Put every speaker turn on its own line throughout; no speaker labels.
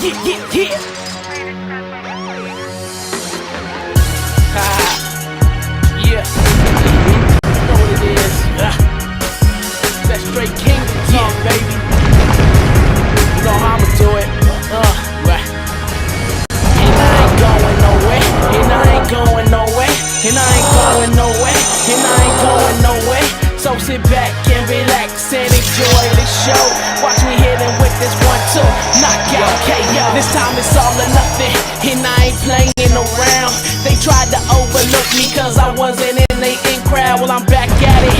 Yeah. Yeah. You know what it is. That straight kingdom talk, baby. You know how I'ma do it. Right. And I ain't going nowhere. And I ain't going nowhere. And I ain't going nowhere. And I ain't going nowhere. So sit back and relax and enjoy the show. Watch me hit him with this 1-2 knockout KO. This time it's all or nothing, and I ain't playing around. They tried to overlook me cause I wasn't in the in crowd. Well, I'm back at it,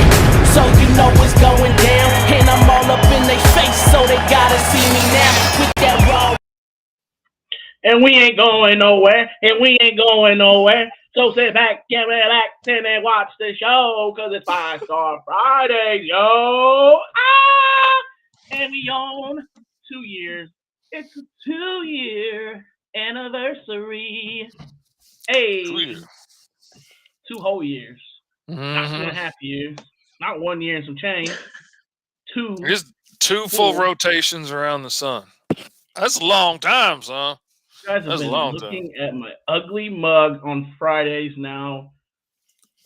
so you know what's going down. And I'm all up in their face, so they gotta see me now with that raw.
And we ain't going nowhere. And we ain't going nowhere. So sit back and relax and then watch the show, cause it's Five Star Friday, yo. And we on 2 years. It's a 2-year anniversary. Hey, 2 whole years. Not 2.5 years. Not 1 year and some change.
Here's 2 full rotations around the sun. That's a long time, son.
You guys have been looking at my ugly mug on Fridays now.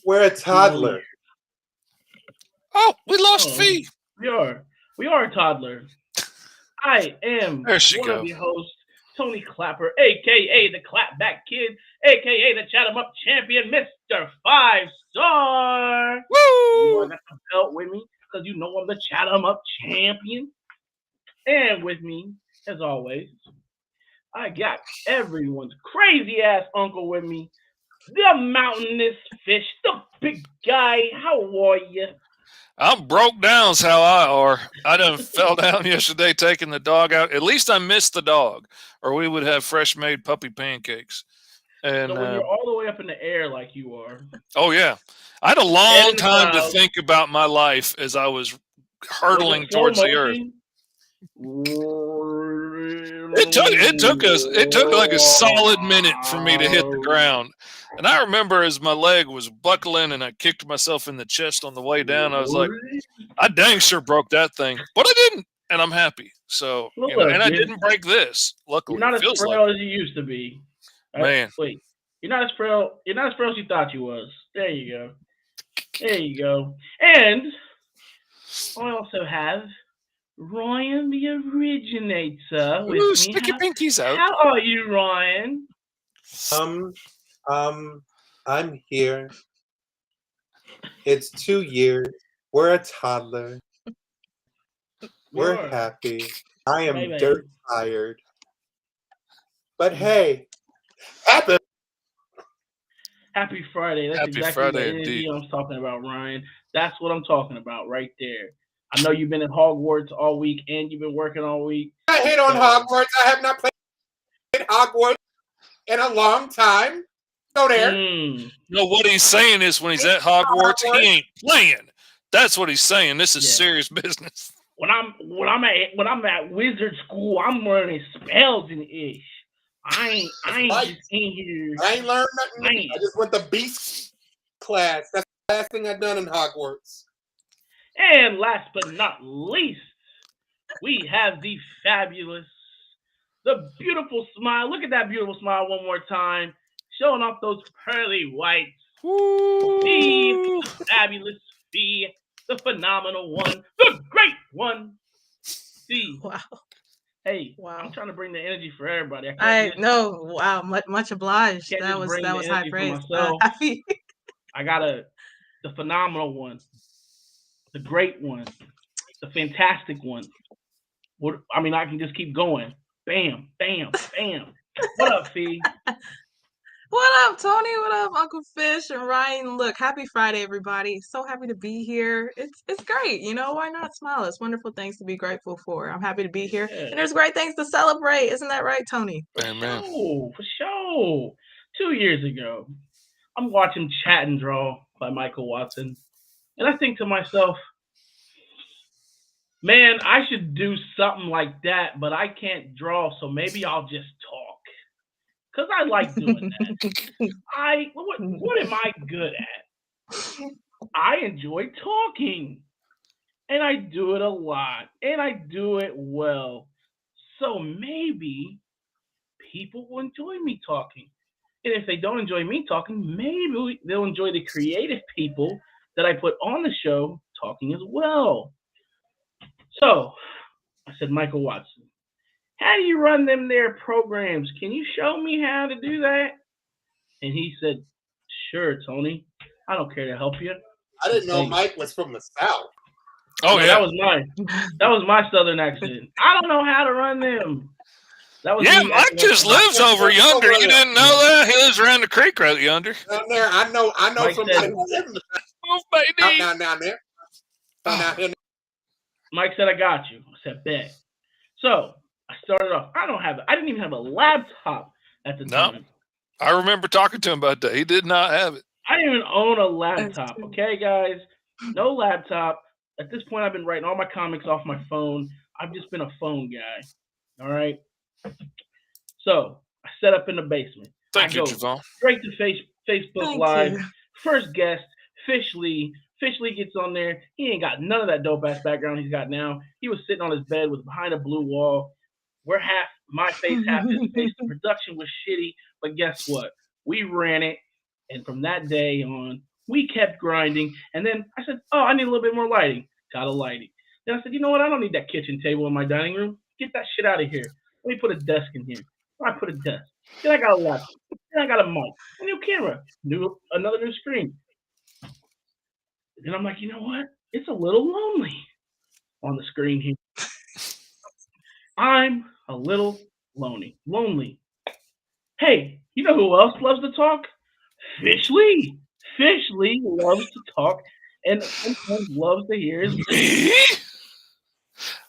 We're a toddler.
Oh, we lost Fee.
We are a toddler. I am one of your hosts, Tony Clapper, a.k.a. the Clapback Kid, a.k.a. the Chat 'em Up Champion, Mr. 5-Star.
Woo!
You know I got the belt with me because you know I'm the Chat 'em Up Champion. And with me, as always, I got everyone's crazy ass uncle with me, the mountainous fish, the big guy. How are you?
I'm broke down's how I are. I done fell down yesterday taking the dog out. At least I missed the dog, or we would have fresh made puppy pancakes. And
so when you're all the way up in the air like you are.
Oh yeah. I had a long time to think about my life as I was hurtling towards the earth. It took like a solid minute for me to hit the ground. And I remember as my leg was buckling and I kicked myself in the chest on the way down, I was like, I dang sure broke that thing. But I didn't, and I'm happy. So, and I didn't break this. Luckily,
you're not as frail as you used to be.
Man.
Wait, you're not as frail as you thought you was. There you go. There you go. And I also have Ryan the Originator with me.
Stick your pinkies out.
How are you, Ryan?
I'm here. It's 2 years. We're a toddler. We're happy. I am dirt tired. But hey,
Happy Friday. That's
Happy
exactly
Friday
the energy
indeed.
I'm talking about, Ryan. That's what I'm talking about right there. I know you've been in Hogwarts all week and you've been working all week.
I hate on Hogwarts. I have not played Hogwarts in a long time. Go there.
No, what he's saying is when he's at Hogwarts, he ain't playing. That's what he's saying. This is serious business.
When I'm at wizard school, I'm learning spells and ish. I ain't just in here.
I ain't learned nothing. I just went to beast class. That's the last thing I've done in Hogwarts.
And last but not least, we have the fabulous, the beautiful smile. Look at that beautiful smile one more time. Showing off those pearly whites. The fabulous Fee, the phenomenal one, the great one. Fee.
Wow.
Hey, I'm trying to bring the energy for everybody.
I know. Wow, much obliged. That was high praise.
I got the phenomenal one, the great one, the fantastic one. I mean, I can just keep going. Bam, bam, bam. What up, Fee?
What up, Tony? What up, Uncle Fish and Ryan? Look, happy Friday, everybody. So happy to be here. It's great. You know, why not smile? It's wonderful things to be grateful for. I'm happy to be here. And there's great things to celebrate. Isn't that right, Tony?
Amen.
Oh, for sure. 2 years ago, I'm watching Chat and Draw by Michael Watson. And I think to myself, man, I should do something like that, but I can't draw, so maybe I'll just talk. Because I like doing that. What am I good at? I enjoy talking. And I do it a lot. And I do it well. So maybe people will enjoy me talking. And if they don't enjoy me talking, maybe they'll enjoy the creative people that I put on the show talking as well. So I said, Michael Watson, how do you run them there programs? Can you show me how to do that? And he said, sure, Tony. I don't care to help you.
I didn't know
Thanks.
Mike was from the South.
Oh
No,
yeah,
that was mine. That was my southern accent. I don't know how to run them. That was
yeah.
me
Mike
acting up
just
to my-
lives over yonder. You didn't know that? He lives around the creek right yonder.
Down there, I know
Mike
somebody
said-
who lives in the
Oh,
South
baby.
down there. Down here.
Mike said, I got you. I said, bet. So I started off. I didn't even have a laptop at the
No.
time.
I remember talking to him about that. He did not have it.
I didn't even own a laptop. Okay, guys? No laptop. At this point, I've been writing all my comics off my phone. I've just been a phone guy. All right? So I set up in the basement.
Thank
I
you,
go
Javon.
straight to Facebook
Thank
Live.
you.
First guest, Fish Lee. Fish Lee gets on there. He ain't got none of that dope ass background he's got now. He was sitting on his bed with behind a blue wall. We're half my face, half his face. The production was shitty, but guess what? We ran it, and from that day on, we kept grinding. And then I said, "Oh, I need a little bit more lighting." Got a lighting. Then I said, "You know what? I don't need that kitchen table in my dining room. Get that shit out of here. Let me put a desk in here." I put a desk. Then I got a laptop. Then I got a mic, a new camera, another new screen. Then I'm like, you know what? It's a little lonely on the screen here. I'm a little lonely. Hey, you know who else loves to talk? Fish Lee. Fish Lee loves to talk and sometimes loves to hear his.
Me?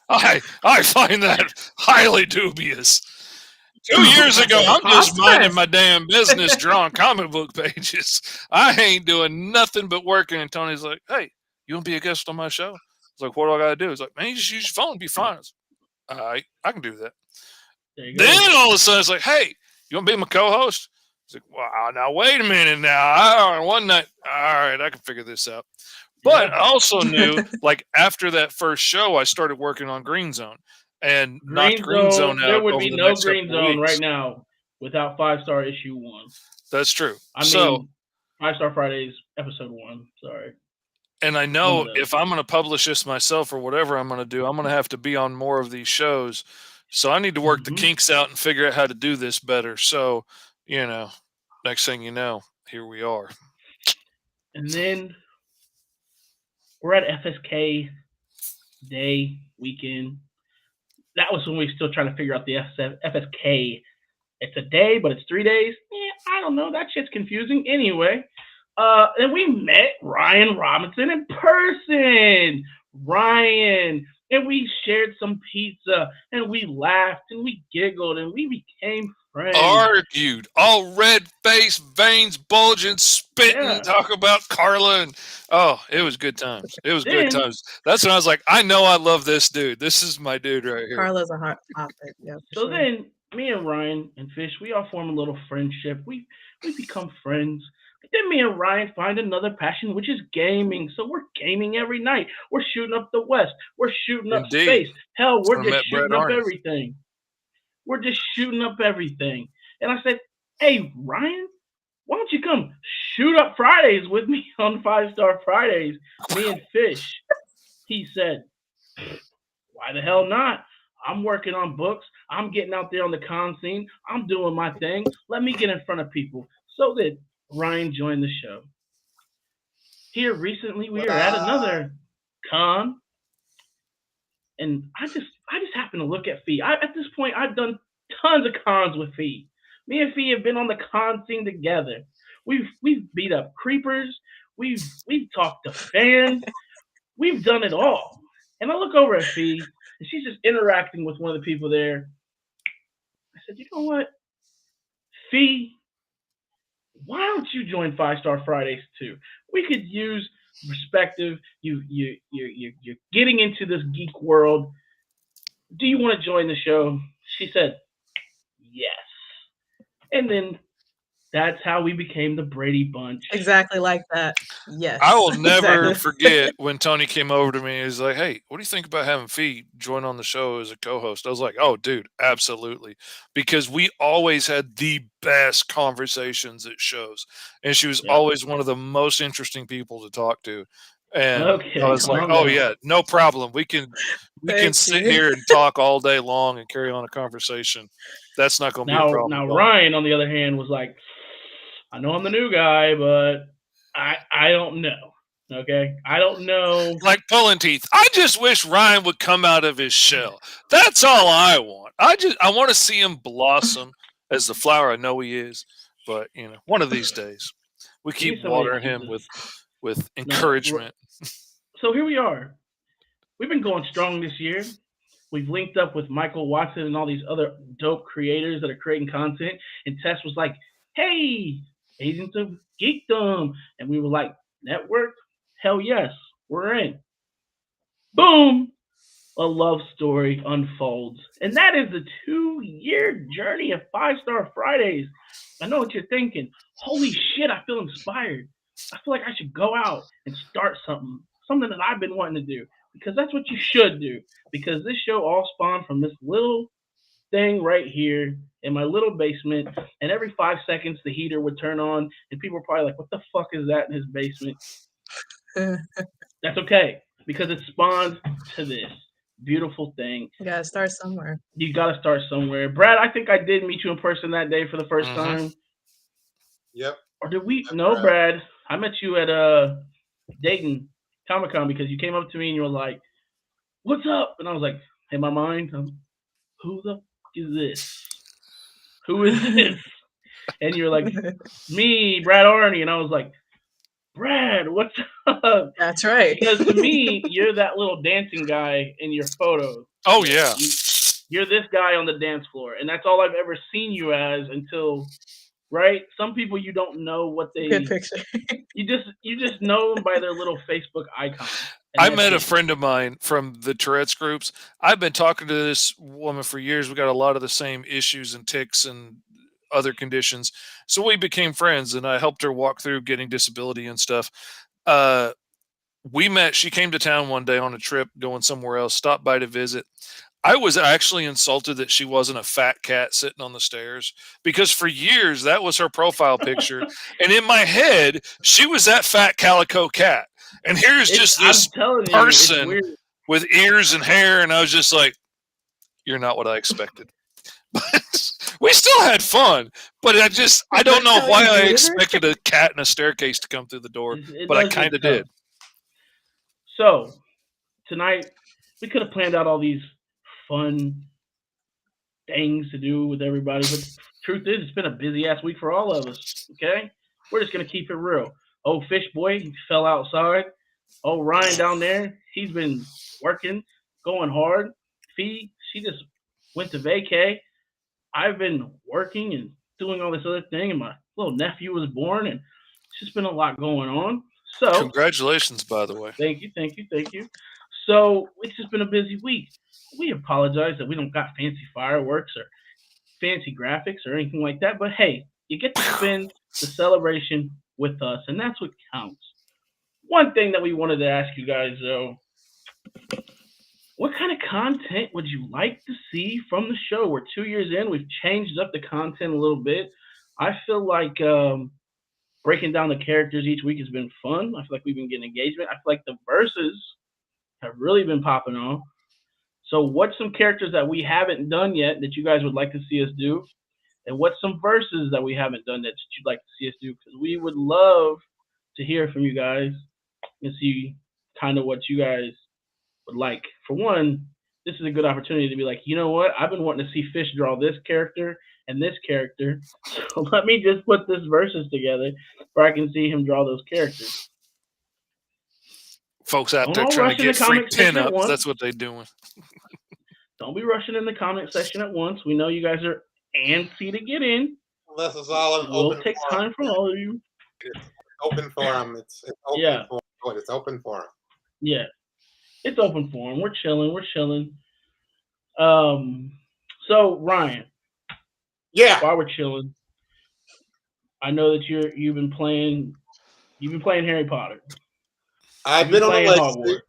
I find that highly dubious. 2 years ago, I'm just minding my damn business, drawing comic book pages. I ain't doing nothing but working. And Tony's like, "Hey, you want to be a guest on my show?" I was like, "What do I got to do?" He's like, "Man, you just use your phone, be fine." I was like, all right, I can do that.
There you go.
Then all of a sudden, it's like, "Hey, you want to be my co-host?" He's like, "Wow, now wait a minute. Now, one night, all right, I can figure this out." But I also knew, like after that first show, I started working on Green Zone and knocked Green Zone out.
There would
over
be
the
no
next
Green
couple of
Zone
weeks.
right now without 5-Star issue 1.
That's true.
I mean, 5-Star Fridays episode 1. Sorry.
And I know if I'm going to publish this myself or whatever I'm going to do, I'm going to have to be on more of these shows. So I need to work the kinks out and figure out how to do this better. So, next thing you know, here we are.
And then we're at FSK day weekend. That was when we were still trying to figure out the FSK. It's a day, but it's 3 days. I don't know. That shit's confusing. Anyway, and we met Ryan Robinson in person. Ryan. And we shared some pizza, and we laughed, and we giggled, and we became friends.
Argued, all red face, veins bulging, spitting, talk about Carla, and it was good times. It was good times. That's when I was like, I know I love this dude. This is my dude right here.
Carla's a hot topic. Yeah.
So then, me and Ryan and Fish, we all form a little friendship. We become friends. Then me and Ryan find another passion, which is gaming. So we're gaming every night. We're shooting up the West. We're shooting up space. Hell, we're just shooting up everything. We're just shooting up everything. And I said, hey, Ryan, why don't you come shoot up Fridays with me on 5-Star Fridays, me and Fish? He said, why the hell not? I'm working on books. I'm getting out there on the con scene. I'm doing my thing. Let me get in front of people. So that Ryan joined the show. Here recently, we were at another con, and I just happened to look at Fee. At this point, I've done tons of cons with Fee. Me and Fee have been on the con scene together. We've beat up creepers. We've talked to fans. We've done it all. And I look over at Fee, and she's just interacting with one of the people there. I said, you know what, Fee? Why don't you join 5-Star Fridays too? We could use perspective. You're getting into this geek world. Do you want to join the show? She said, yes. And then That's how we became the Brady Bunch.
Exactly like that. Yes.
I will never
exactly.
forget when Tony came over to me. He's like, "Hey, what do you think about having Fee join on the show as a co-host?" I was like, "Oh, dude, absolutely," because we always had the best conversations at shows, and she was
Yep.
always one of the most interesting people to talk to. And I
Okay,
was like,
calm
"Oh
down.
yeah, no problem. We can
Thank
sit
you.
here and talk all day long and carry on a conversation. That's not going to be a problem
Now
at all."
Ryan, on the other hand, was like, I know I'm the new guy, but I don't know. Okay, I don't know.
Like pulling teeth. I just wish Ryan would come out of his shell. That's all I want. I want to see him blossom as the flower I know he is. But one of these days, we
We
keep
need somebody to
watering
keep
him
this.
with
No,
encouragement.
so here we are. We've been going strong this year. We've linked up with Michael Watson and all these other dope creators that are creating content. And Tess was like, "Hey, Agents of Geekdom," and we were like, "Network? Hell yes, we're in." Boom! A love story unfolds. And that is the 2 year journey of Five Star Fridays. I know what you're thinking. Holy shit, I feel inspired. I feel like I should go out and start something that I've been wanting to do. Because that's what you should do. Because this show all spawned from this little thing right here in my little basement. And every 5 seconds, the heater would turn on. And people were probably like, what the fuck is that in his basement? That's okay. Because it spawned to this beautiful thing.
You gotta start somewhere.
You got to start somewhere. Brad, I think I did meet you in person that day for the first
Hmm.
time.
Yep.
Or did we?
That's
No,
right.
Brad. I met you at Dayton Comic Con because you came up to me and you were like, "What's up?" And I was like, in my mind, who the fuck is this? Who is this? And you're like, me, Brad Arney. And I was like, Brad, what's up?
That's right.
Because to me, you're that little dancing guy in your photo.
Oh yeah.
You're this guy on the dance floor, and that's all I've ever seen you as until right. Some people you don't know what
Good
they
picture.
you just know them by their little Facebook icon, and
I
that's
met a
it.
friend of mine from the Tourette's groups. I've been talking to this woman for years. We got a lot of the same issues and tics and other conditions. So we became friends and I helped her walk through getting disability and stuff. Uh, we met, she came to town one day on a trip going somewhere else, stopped by to visit. I was actually insulted that she wasn't a fat cat sitting on the stairs because for years that was her profile picture. And in my head, she was that fat calico cat. And here's just
I'm
this
telling you, it's
person
weird.
with ears and hair. And I was just like, you're not what I expected. But we still had fun. But I
Is
don't
that
know
how
why
you
I
greeted her?
expected a cat in a staircase to come through the door,
It
but I
does get
kind of
tough.
did.
So tonight we could have planned out all these fun things to do with everybody, but truth is, it's been a busy ass week for all of us. Okay, we're just gonna keep it real. Oh, Fish Boy, he fell outside. Oh, Ryan down there, he's been working, going hard. Fee, she just went to vacay. I've been working and doing all this other thing, and my little nephew was born, and it's just been a lot going on. So,
Congratulations, by the way.
thank you, thank you, thank you. So, it's just been a busy week. We apologize that we don't got fancy fireworks or fancy graphics or anything like that, but hey, you get to spend the celebration with us, and that's what counts. One thing that we wanted to ask you guys, though, what kind of content would you like to see from the show? We're 2 years in. We've changed up the content a little bit. I feel like breaking down the characters each week has been fun. I feel like we've been getting engagement. I feel like the verses have really been popping off. So, what's some characters that we haven't done yet that you guys would like to see us do? And what's some verses that we haven't done that you'd like to see us do? Because we would love to hear from you guys and see kind of what you guys would like. For one, this is a good opportunity to be like, you know what? I've been wanting to see Fish draw this character and this character. So let me just put this verses together where I can see him draw those characters.
Folks out
Don't
there
all
trying to
rush in the
get free
comment section at
pinups,
once.
that's what they're doing.
Don't be rushing in the comment section at once. We know you guys are antsy to get in.
This is all an
It will
open
take
forum.
time for all of you.
It's open forum. It's open
Yeah,
forum. It's open forum.
yeah. It's open forum. We're chilling. We're chilling. Um, so Ryan,
Yeah.
while we're chilling, I know that you've been playing Harry Potter.
I've
You've been
been on a
playing
legacy.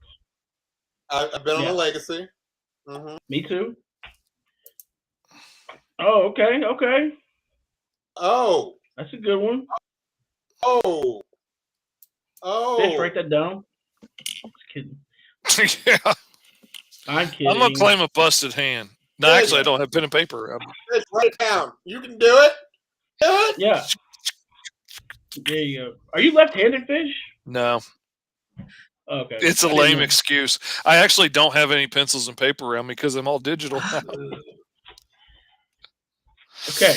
Hogwarts.
I've been on
Yeah.
a legacy. Hmm.
Me too. Oh, okay, okay.
Oh,
That's a good one.
oh,
Fish,
oh.
write that down. Just kidding.
Yeah,
I'm
I'm gonna
kidding.
claim a busted hand. No,
Fish,
actually, I don't have pen and paper.
Fish, write it down. You can do it. Do it.
Yeah. There you go. Are you left-handed, Fish?
No,
Okay.
it's a
I didn't
lame
know.
excuse. I actually don't have any pencils and paper around me because I'm all digital now.
Okay.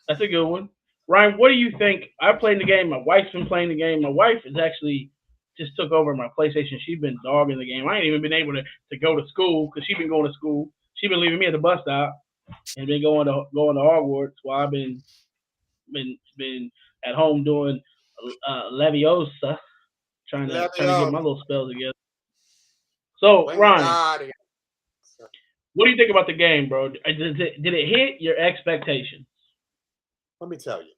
That's a good one. Ryan, what do you think? I played the game. My wife's been playing the game. My wife is actually just took over my PlayStation. She's been dogging the game. I ain't even been able to go to school because she's been going to school. She's been leaving me at the bus stop and been going to Hogwarts while I've been at home doing Leviosa, trying to get my little spells together. So Ryan,
Wingardium.
what do you think about the game, bro? Did it hit your expectations?
Let me tell you.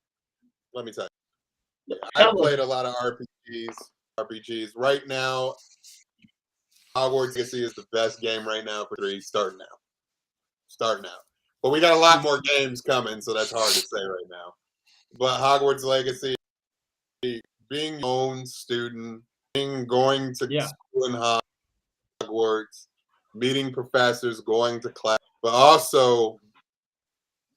Let me tell you. I've
Tell us.
played a lot of RPGs. Right now, Hogwarts Legacy is the best game right now for 3. Starting now. But we got a lot more games coming, so that's hard to say right now. But Hogwarts Legacy, being your own student, going to school in Hogwarts, meeting professors, going to class, but also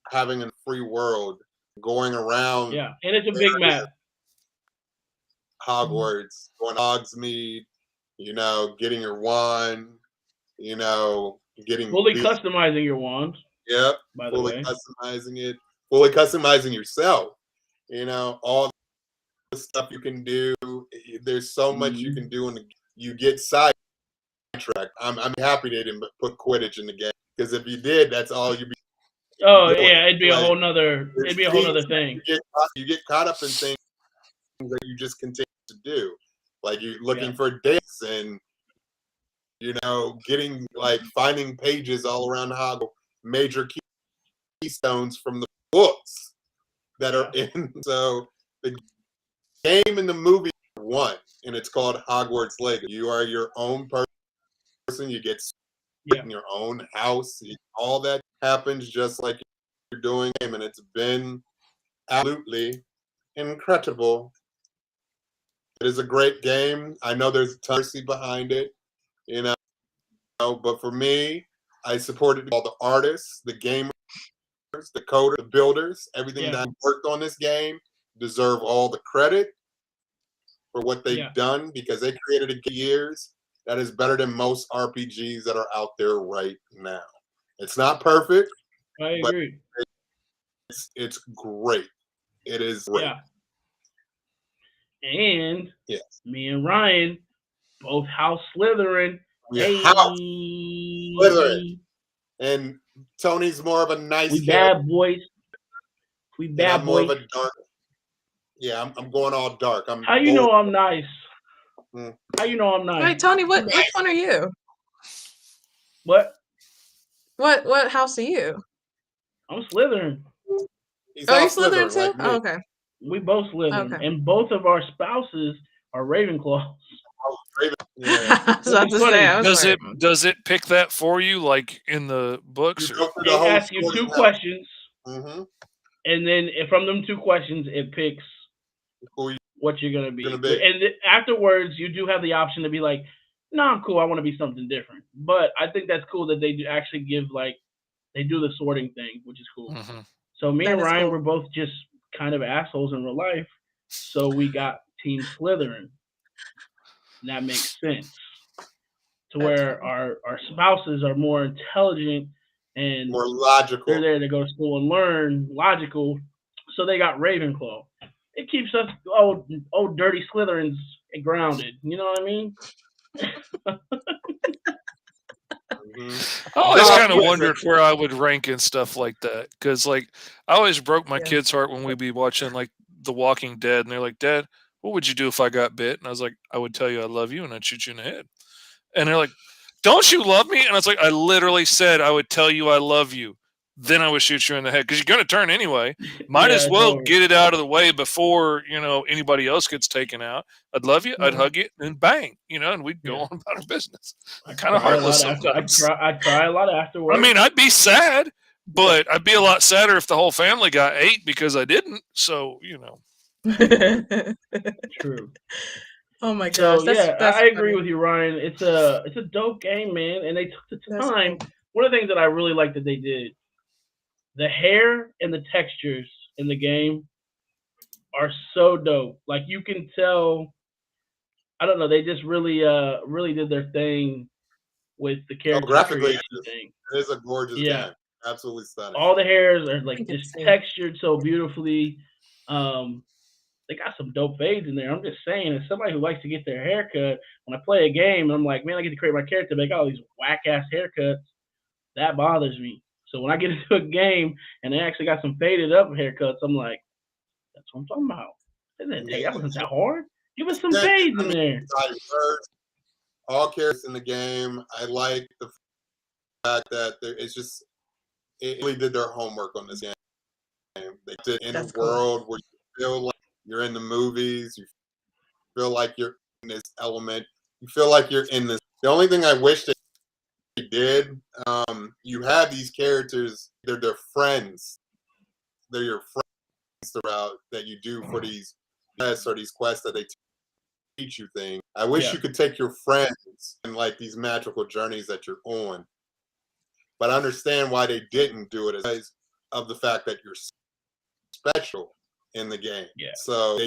having a free world, going around.
Yeah, and it's a big map.
Hogwarts, going to Hogsmeade, getting your wand, getting
Fully customizing your wand.
Yep,
by the way.
Customizing it, fully customizing yourself. All the stuff you can do. There's so much you can do, and you get sidetracked. I'm happy they didn't put Quidditch in the game, because if you did, that's all you'd be.
Oh
doing.
yeah, it'd be
Like,
a whole nother thing.
You get caught up in things that you just continue to do, like you looking for dates and getting finding pages all around Hogwarts, major keystones from the books that are in. So the game and the movie are one, and it's called Hogwarts Legacy. You are your own person. You get in your own house. All that happens just like you're doing, and it's been absolutely incredible. It is a great game. I know there's a mercy behind it, but for me, I supported all the artists, the gamers, the coders, the builders, everything that worked on this game deserve all the credit for what they've done, because they created it in years that is better than most RPGs that are out there right now. It's not perfect.
I agree.
It's great. It is great.
Yeah. And me and Ryan, both House Slytherin.
House Slytherin. And Tony's more of a nice
We bad boys. We bad
I'm
boys.
more of a dark. Yeah, I'm going all dark.
How you know I'm nice? How you know I'm nice?
Wait, Tony, which one are you?
What
house are you?
I'm Slytherin.
He's
you Slytherin too?
like
oh, okay.
We both Slytherin,
Okay.
and both of our spouses are Ravenclaws.
I was about to say,
Does it pick that for you, like in the books?
It asks you 2 questions, and then from them 2 questions, it picks what you're gonna be. And afterwards, you do have the option to be like, "No, I'm cool. I want to be something different." But I think that's cool that they do actually give they do the sorting thing, which is cool.
Mm-hmm.
So me and Ryan were both just kind of assholes in real life, so we got Team Slytherin. And that makes sense. To where our spouses are more intelligent and
more logical.
They're there to go to school and learn, logical. So they got Ravenclaw. It keeps us old dirty Slytherins grounded. You know what I mean?
I always kind of wondered where I would rank and stuff like that, because I always broke my kids' heart when we'd be watching The Walking Dead, and they're like, "Dad, what would you do if I got bit?" And I was like, "I would tell you I love you, and I'd shoot you in the head." And they're like, "Don't you love me?" And I was like, "I literally said I would tell you I love you. then I would shoot you in the head because you're going to turn anyway. Might
Yeah,
as
it's
well
over.
get it out of the way before anybody else gets taken out. I'd love you, I'd
Mhm.
hug you, and bang, and we'd go
Yeah.
on about our business.
I
Kind of
cry a
heartless
lot after.
sometimes.
I cry a lot afterwards.
I mean, I'd be sad, but I'd be a lot sadder if the whole family got ate because I didn't. So
True.
Oh my
So
gosh,
yeah,
that's
I agree
funny.
with you, Ryan. It's a dope game, man, and they took the
That's
time.
dope.
One of the things that I really like that they did, the hair and the textures in the game are so dope. Like you can tell, I don't know, they just really did their thing with the
Oh,
character
graphically,
creation thing.
it is a gorgeous
Yeah,
game. Absolutely stunning.
all the hairs are
I
like
think
just
it's safe.
textured so beautifully. Um, they got some dope fades in there. I'm just saying, as somebody who likes to get their hair cut, when I play a game, I'm like, man, I get to create my character, make all these whack ass haircuts. That bothers me. So when I get into a game and they actually got some faded up haircuts, I'm like, that's what I'm talking about. That wasn't that hard. Give us some
Yeah,
fades
I
in
mean,
there.
all characters in the game. I like the fact that it really did their homework on this game. They did in
That's
a
cool.
world where you feel like you're in the movies. You feel like you're in this element. You feel like you're in this. The only thing I wish they did, you have these characters. They're their friends. They're your friends throughout that you do for these quests or these quests that they teach you things. I wish
Yeah.
you could take your friends and like these magical journeys that you're on. But I understand why they didn't do it as of the fact that you're special in the game.
Yeah.
So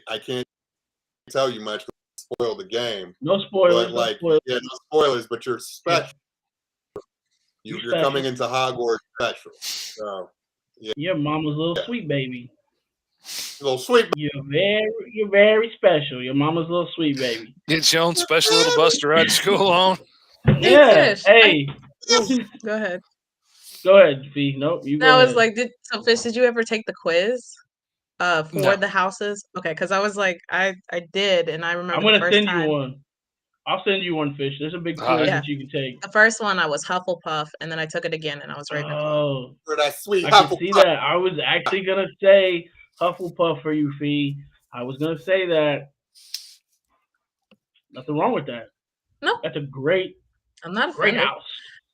I can't tell you much to spoil the game.
No spoilers.
But like,
no spoilers.
yeah, no spoilers, but you're special.
You're
You're
special.
coming into Hogwarts special. So
Your mama's little sweet baby.
little sweet.
You're very special. Your mama's little sweet baby.
get your own special little bus to ride to school on.
Yeah.
Fish,
Hey.
Go ahead.
Go ahead, Fee. Nope, you go
No, I
ahead.
was like, Fish, did you ever take the quiz for
No.
the houses? Okay, because I was like, I did, and I remember
I'm
the
gonna
first
send you
time.
one. I'll send you one, Fish. There's a big quiz
Alright.
Yeah.
that you can take.
The first one I was Hufflepuff, and then I took it again, and I was Ravenclaw.
Oh,
For that sweet
I can
Hufflepuff.
see that. I was actually gonna say Hufflepuff for you, Fee. I was gonna say that. Nothing wrong with that.
No.
That's a great
I'm not
great
offended.
house.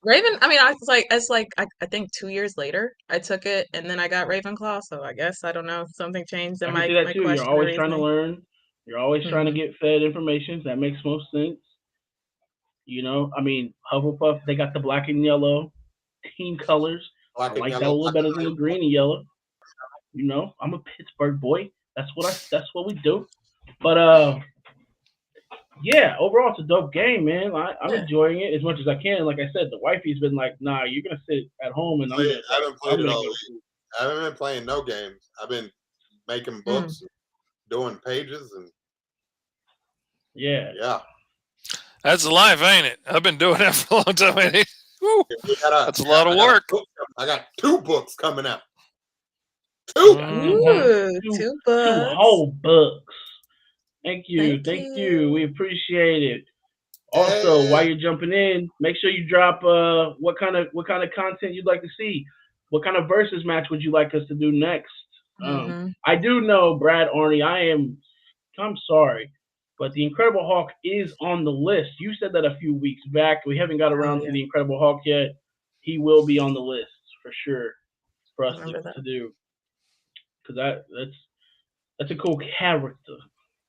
Raven. I mean, I think 2 years later I took it, and then I got Ravenclaw. So I guess I don't know, something changed in
I can
my
see that
my
too. You're
question or
always trying to
reasoning.
learn. You're always trying to
Mhm.
get fed information. That makes most sense. I mean, Hufflepuff, they got the black and yellow team colors.
Black
I
and
like that a
yellow.
little better than the green and yellow. I'm a Pittsburgh boy. That's what we do. But yeah, overall it's a dope game, man. I'm
Yeah.
enjoying it as much as I can. Like I said, the wifey's been like, "Nah, you're gonna sit at home and
I haven't played
I'm
it
gonna
all
go."
week. I haven't been playing no games. I've been making books, and doing pages, and
Yeah.
yeah.
That's life, ain't it? I've been doing that for a long time. Ain't it? Woo. That's a lot of work.
I got 2 books coming out. 2.
Ooh,
Two-
2
Two
books.
whole books. Thank you.
Thank
Thank you. We
you.
appreciate it. Also, while you're jumping in, make sure you drop what kind of content you'd like to see. What kind of versus match would you like us to do next?
Mhm.
I do know, Brad Arnie, I'm sorry, but the Incredible Hulk is on the list. You said that a few weeks back. We haven't got around to
yeah.
the Incredible Hulk yet. He will be on the list for sure for us
Remember that.
to do. Because that's a cool character.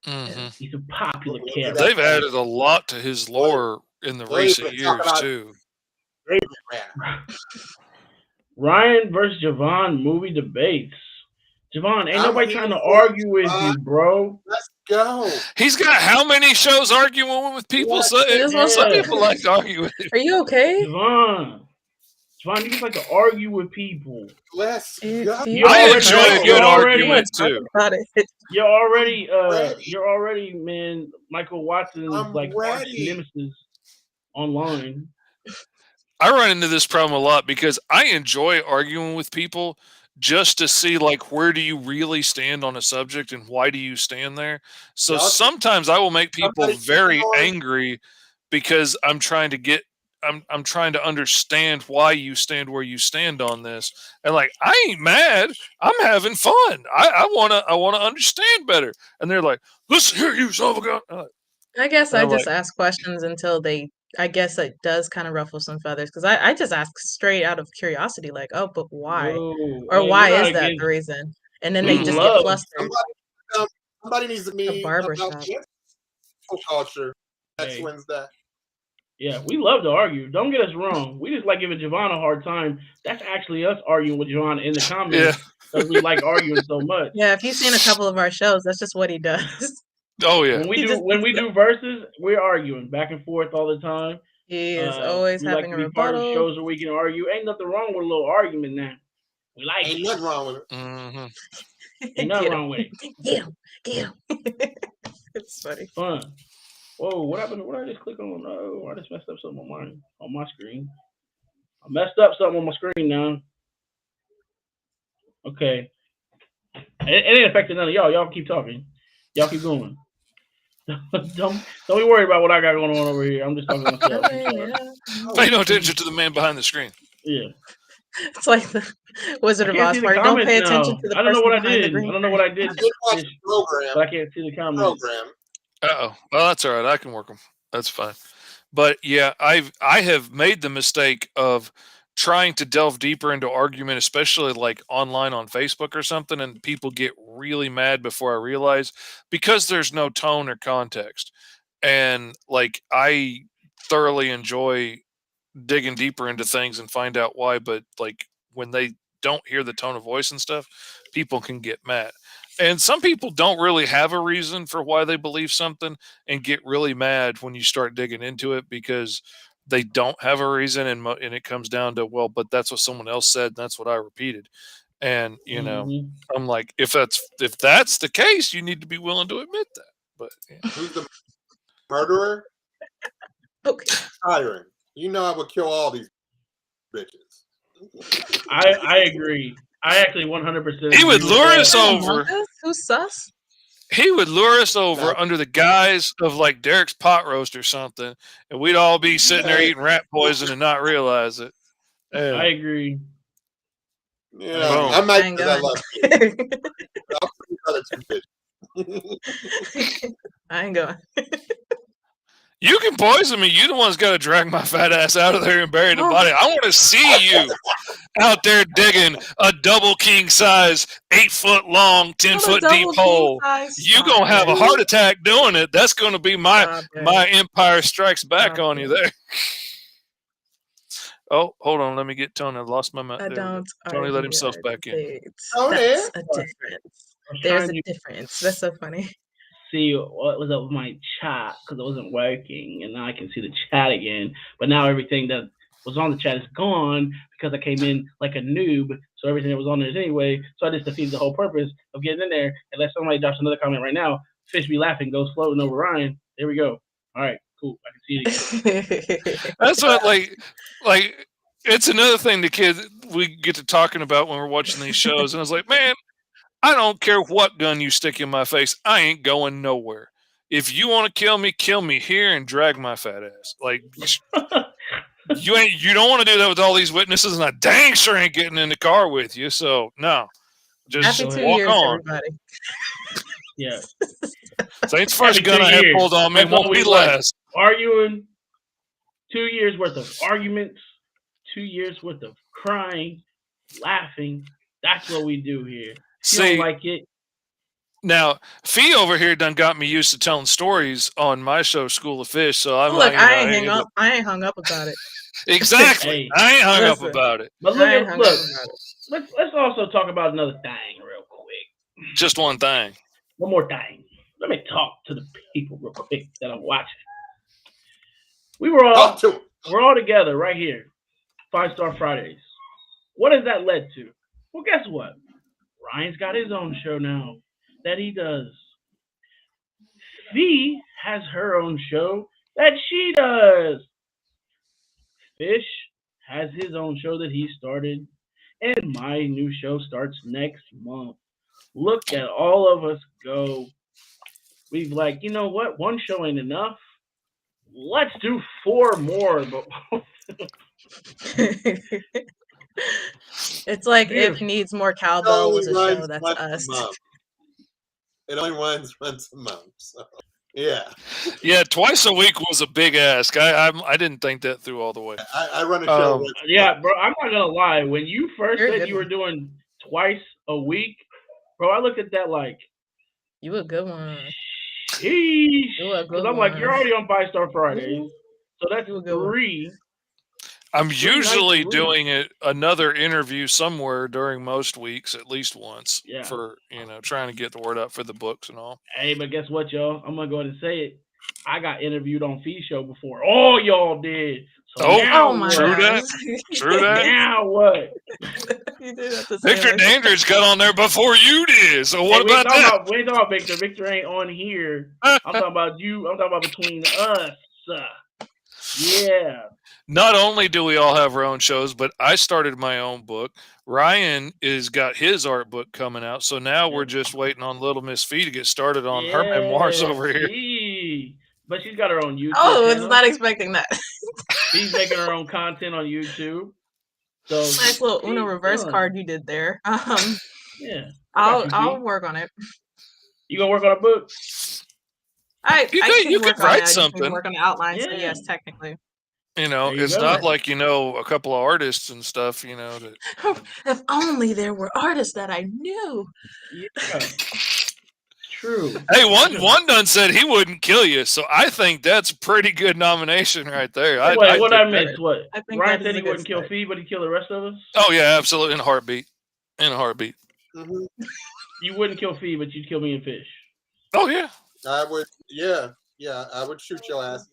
hmm
He's a popular
Look at
character.
They've added a lot to his lore in the
Well,
recent
you've been talking
years
about-
too.
Ryan versus Javon movie debates. Javon, ain't
I'm
nobody
here
trying to
for it,
argue with
Javon.
you, bro.
Let's go.
He's got how many shows arguing with people?
Yeah,
Some
yeah.
people like to argue with him.
Are you okay?
Javon, you just like to argue with people.
Let's
Do
go.
you
I
already
enjoy
know?
a good
You're already-
argument
Talk
too.
about it.
You're already,
ready.
man, Michael Watson's
I'm
like arch
ready.
nemesis online.
I run into this problem a lot because I enjoy arguing with people just to see like where do you really stand on a subject and why do you stand there. So
Yeah,
sometimes I will make people
somebody
very
keep going.
angry because I'm trying to get I'm trying to understand why you stand where you stand on this. And like, I ain't mad. I'm having fun. I wanna understand better. And they're like, listen here, you son of a gun.
I guess
And
I
I'm
just
like,
ask questions until I guess it does kind of ruffle some feathers because I just ask straight out of curiosity, like, oh, but why?
No,
Or
and we're
why
not
is that the
against.
reason? And then
We
they
mhm.
just get
love.
flustered.
Somebody, somebody needs to
A
be
barber
about
shop.
cancel culture next
Hey,
Wednesday.
yeah, we love to argue. Don't get us wrong. We just like giving Javon a hard time. That's actually us arguing with Javon in the
Yeah.
comments because we like arguing so much.
Yeah, if you've seen a couple of our shows, that's just what he does.
Oh yeah.
When we
He
do
just
when we do verses, we're arguing back and forth all the time.
he is always
We like
having
to
a
be part of
rebuttal.
shows where we can argue. Ain't nothing wrong with a little argument now. We like
Ain't
it.
nothing wrong with it.
Hmm.
Ain't nothing
Get him.
wrong with it.
Get him. Get him. It's funny.
It's fun. Whoa, what happened? What did I just click on? Oh, I just messed up something on my screen. I messed up something on my screen now. Okay. It ain't affecting none of y'all. Y'all keep talking. Y'all keep going. don't be worried about what I got going on over here. I'm just talking to myself. I'm sorry.
Yeah.
Pay no attention to the man behind the screen.
Yeah.
It's like the
I
Wizard of
can't
Oz
see the
party. Don't
comments
pay attention
now.
to the
I don't know
person
what I
behind the
did.
green
I don't know what I
screen.
did,
I did watch the
but I can't see the comments.
program.
Uh-oh. Well, that's all right. I can work them. That's fine. But yeah, I have made the mistake of trying to delve deeper into argument, especially like online on Facebook or something, and people get really mad before I realize because there's no tone or context. And like I thoroughly enjoy digging deeper into things and find out why, but like when they don't hear the tone of voice and stuff, people can get mad. And some people don't really have a reason for why they believe something and get really mad when you start digging into it because they don't have a reason and it comes down to well, but that's what someone else said and that's what I repeated. And
Hmm.
I'm like if that's the case, you need to be willing to admit that. But yeah.
Who's the murderer?
Okay.
Hiring. You know I would kill all these bitches.
I agree. I actually 100%
He
agree
would
with
lure
that.
us
Among
over.
Us? Who's sus?
He would lure us over
Now,
under the guise of like Derek's pot roast or something, and we'd all be sitting there
hey,
eating rat poison and not realize it.
I
Yeah.
agree. I
yeah,
agree.
I
Boom.
might
I ain't
because I
going.
love you. I'll put these other two bitches.
I ain't going.
You can poison me. You the one's got to drag my fat ass out of there and bury the
Oh,
body. I want to see you out there digging a double king size, 8 foot long, ten
not a
foot deep
double king
hole.
size.
You
Stop
gonna have a
it.
heart attack doing it. That's gonna be my
Stop it.
my Empire Strikes Back
Stop
on you
it.
there. Oh, hold on. Let me get Tony. I lost my mouth.
I
There we go.
don't
Tony let
argue
himself
or
back in.
debate.
Oh,
That's
yeah.
a
Sorry.
difference.
I was
There's
trying
a
to
difference. That's so funny.
see what was up with my chat because it wasn't working, and now I can see the chat again. But now everything that was on the chat is gone because I came in like a noob, so everything that was on there is anyway. So I just defeated the whole purpose of getting in there. Unless somebody drops another comment right now, Fish be laughing goes floating over Ryan. There we go. All right, cool. I can see it again.
That's what like it's another thing the kids we get to talking about when we're watching these shows, and I was like, man, I don't care what gun you stick in my face, I ain't going nowhere. If you want to kill me here and drag my fat ass. Like you don't want to do that with all these witnesses, and I dang sure ain't getting in the car with you. So no, just
Happy
Go
2
ahead.
walk
years,
on.
everybody.
Yeah.
Saints
Happy
first gun
2
I had
years.
pulled on me
That's all
won't be
we like.
last.
Arguing 2 years worth of arguments, 2 years worth of crying, laughing. That's what we do here. If you don't
See,
like it,
now Fee over here done got me used to telling stories on my show, School of Fish. So I'm
Look,
like,
I ain't hang up. I ain't hung up about it.
exactly.
hey,
I ain't hung up
Listen,
about it.
but
I ain't hung up
look.
about it.
Let's also talk about another thing real quick.
Just one thing.
One more thing. Let me talk to the people real quick that I'm watching. We're
Talk to him.
all together right here. 5-Star Fridays. What has that led to? Well, guess what? Ryan's got his own show now that he does. Fee has her own show that she does. Fish has his own show that he started. And my new show starts next month. Look at all of us go. We've like, you know what? One show ain't enough. Let's do 4 more. But
It's like if
beautiful.
Needs More
It
Cowbell
only
was a show,
runs
that's
once a
us.
month. It only runs once a month. So yeah,
Yeah, twice a week was a big ask. I didn't think that through all the way.
I run a show.
Um,
once a
Yeah,
month.
bro. I'm not gonna lie. When you first
You're a
said
good
you were
one.
doing twice a week, bro, I looked at that like,
You a good one.
sheesh.
You a
Because
good
I'm like, you're
one.
already on Fivestar Fridays, so that's
You a good one.
3.
I'm
3 nights a
usually
week.
doing another interview somewhere during most weeks, at least once,
Yeah.
for trying to get the word out for the books and all.
Hey, but guess what, y'all? I'm gonna go ahead and say it. I got interviewed on Fee Show before. All y'all did. So
Oh,
now
Oh my
true
what?
gosh.
that. True that.
Now what?
You did have to say it
Victor
like that.
Dandridge got on there before you did. So
Hey,
what about that?
we ain't talking about Victor. Victor ain't on here. I'm talking about you. I'm talking about between us. Yeah.
Not only do we all have our own shows, but I started my own book. Ryan is got his art book coming out, so now we're just waiting on Little Miss Fee to get started on her memoirs over here.
But she's got her own YouTube
Oh, I was
channel.
not expecting that.
She's making her own content on YouTube. So
Nice little Uno
she's
reverse
done.
card you did there.
Yeah. I got you,
I'll
G.
work on it.
You gonna work on a book?
You
work
could
on it.
write
I just need to
something.
work on the outline. So
Yeah.
yes, technically.
There you
It's
go.
not like a couple of artists and stuff. That
If only there were artists that I knew.
Yeah. True.
Hey, one done said he wouldn't kill you, so I think that's a pretty good nomination right there.
Wait, what I
dig that.
missed? What?
I think
Ryan
that
said
is
he
a good
wouldn't kill
start.
Fee, but he'd kill the rest of us?
Oh yeah, absolutely, in a heartbeat. In a heartbeat.
Mhm.
You wouldn't kill Fee, but you'd kill me and Fish.
Oh yeah.
I would. Yeah, I would shoot your ass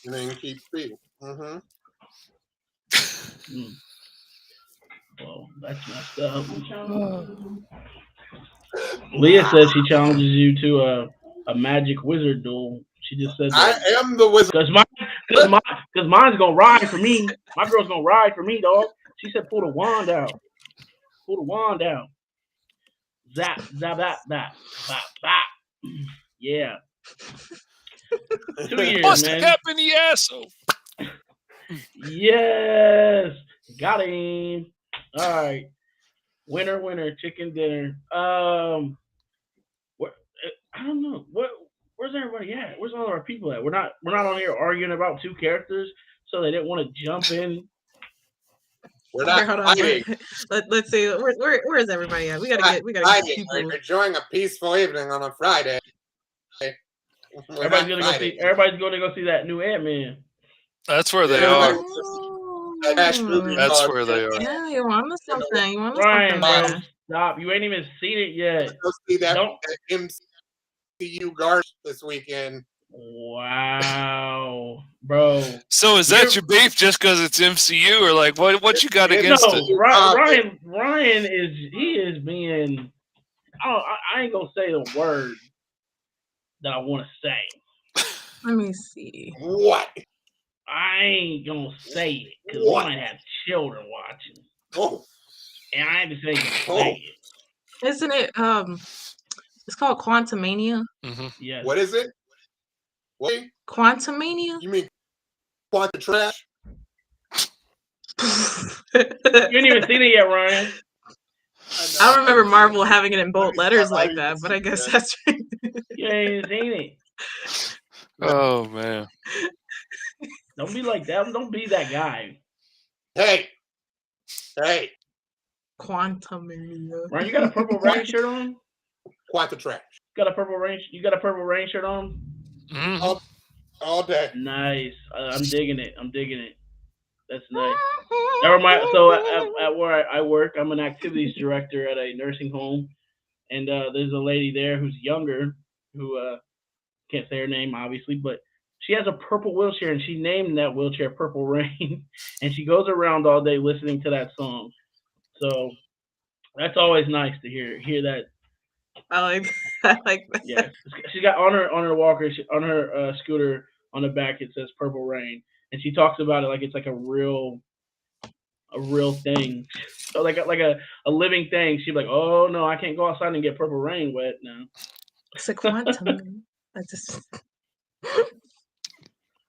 and then keep Fee. Mm-hmm.
Well, that's messed up. Leah says she challenges you to a magic wizard duel. She just said
I
that.
am the wizard.
Cause mine's gonna ride for me. My girl's gonna ride for me, dog. She said, "Pull the wand out. Pull the wand out. Zap, zap, zap, zap, zap, zap." Yeah. 2 years,
Bust
man.
a cap in the asshole.
Yes, got him. All right, winner, chicken dinner. I don't know where's everybody at? Where's all our people at? We're not on here arguing about 2 characters, so they didn't want to jump in.
We're not
Hold on.
fighting.
Let's see. Where is everybody at? We gotta get
Fighting.
people.
We're enjoying a peaceful evening on a Friday.
Everybody's gonna go see that new Ant-Man.
That's where they
Yeah,
are.
That's
where they are.
Yeah, you want to something. You want to
Ryan,
something
bro,
there.
stop! You ain't even seen it yet.
Go see that
Don't.
MCU guard this weekend.
Wow, bro.
So is that your beef just because it's MCU, or like what you got against
No,
it?
Ryan is being. I ain't gonna say the word that I want to say.
Let me see.
What?
I ain't gonna say it because we might have children watching,
Oh,
and I ain't just say it.
Isn't it? It's called Quantumania.
Mm-hmm.
Yes.
what is it? What?
Quantumania.
You mean quantum trash?
You ain't even seen it yet, Ryan.
I don't remember Marvel having it in bold letters like that, but I guess that's right.
You ain't even seen it.
Oh man.
Don't be like that. Don't be that guy.
Hey.
Quantumania.
Ryan, you got a Purple Rain shirt on?
Quantum trash.
You got a Purple Rain shirt on?
Mm-hmm.
All day.
Nice. I'm digging it. That's nice. So at where I work, I'm an activities director at a nursing home, and there's a lady there who's younger, who can't say her name obviously, but she has a purple wheelchair, and she named that wheelchair Purple Rain, and she goes around all day listening to that song. So that's always nice to hear that.
I like that.
Yeah, she got on her walker, on her scooter, on the back it says Purple Rain, and she talks about it like it's like a real thing. So like a living thing. She'd be like, "Oh no, I can't go outside and get Purple Rain wet now."
It's a quantum. I just.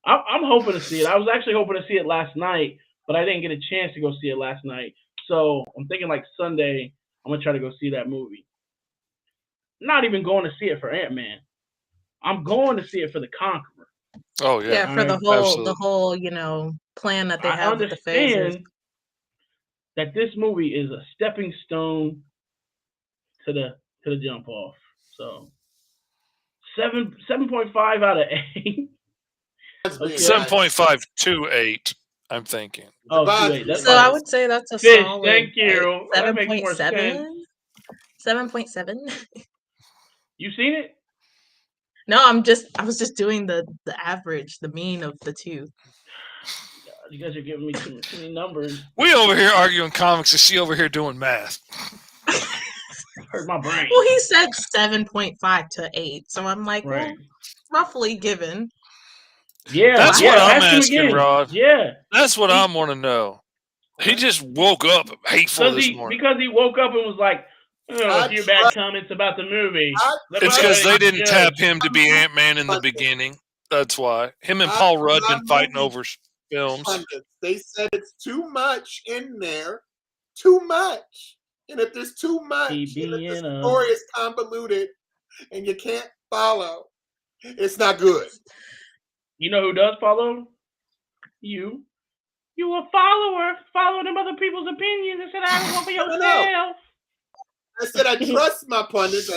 I'm hoping to see it. I was actually hoping to see it last night, but I didn't get a chance to go see it last night. So I'm thinking like Sunday, I'm gonna try to go see that movie. Not even going to see it for Ant-Man. I'm going to see it for the Conqueror.
Oh
Yeah,
yeah,
for the
Alright?
absolutely.
whole, plan that they
I
have with the phases.
understand that this movie is a stepping stone to the jump off. So 7.5 out of 8.
That's being
Okay.
Seven
nice.
point five two eight. I'm thinking.
Oh,
Javon's
2.8.
being
That's
So I
fine.
nice.
would say that's a
Fish,
solid,
thank
like,
you. That makes more sense.
7.7.
You seen it?
No, I was just doing the average, the mean of the two.
You guys are giving me too many numbers.
We over here arguing comics, and she over here doing math.
Hurt my brain.
Well, he said 7.5 to 8, so I'm like,
Right.
well, roughly given.
Yeah,
That's
yeah.
what I'm
Ask him
asking,
again.
Rod.
Yeah.
That's what I want to know. He just woke up hateful this morning.
Because he woke up and was like,
I
a few bad comments about the movie. Let me
It's
go
because
ahead
they
and
didn't
judge.
tap him to be Ant-Man in the beginning. That's why. Him and Paul Rudd been fighting over films.
They said it's too much in there. Too much. And if there's too much, and if the story is convoluted and you can't follow, it's not good.
You know who does follow? You. You a follower. Follow them other people's opinions instead of having one for yourself.
I said I trust my pundits. I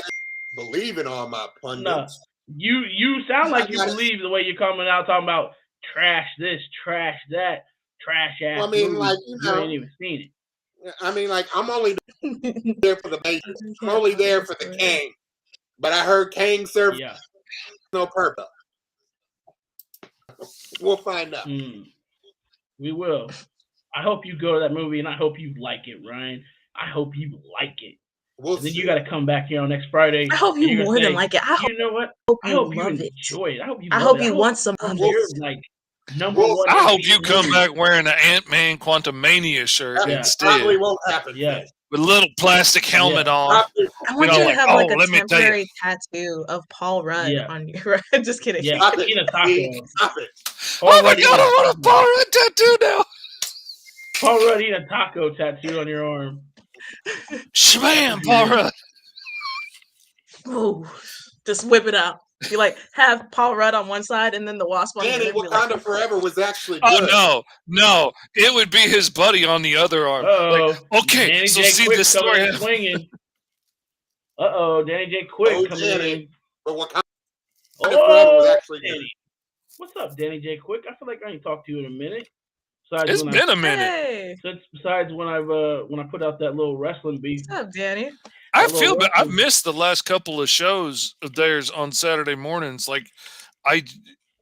believe in all my pundits.
No. You sound like you believe the way you're coming out talking about trash this, trash that, trash ass
Well, I mean,
movie.
like,
you ain't even seen it.
I mean, like, I'm only there for the majors. I'm only there for the Kang. But I heard Kang serves no purpose. We'll find out.
We will. I hope you go to that movie, and I hope you like it, Ryan. I hope you like it.
We'll
and then
see.
you got to come back here on next Friday.
I hope you more than like it.
You know what? I hope you enjoy it. I hope you love it.
I hope you want some of
You're
it.
like number one.
I hope you come back wearing an Ant-Man Quantumania shirt instead.
Probably won't happen.
Yeah.
With a little plastic helmet on.
I want you to have like a temporary tattoo of Paul Rudd on you. Right? Just kidding.
Yeah.
Stop it.
Oh my God, I want a Paul Rudd tattoo now.
Paul Rudd eat a taco tattoo on your arm.
Shabam, Paul Rudd.
Ooh, just whip it out. You like have Paul Rudd on one side and then the Wasp on the other.
Wakanda Forever was actually good.
Oh no, it would be his buddy on the other arm. Like, okay,
Danny
so
J.
see
Quick
this story.
Swinging. Danny J. Quick coming in.
But Wakanda Forever was actually good.
What's up, Danny J. Quick? I feel like I ain't talked to you in a minute.
It's been a minute.
Hey.
Besides when I put out that little wrestling beef.
What's up, Danny?
I feel bad. I've missed the last couple of shows of theirs on Saturday mornings. Like,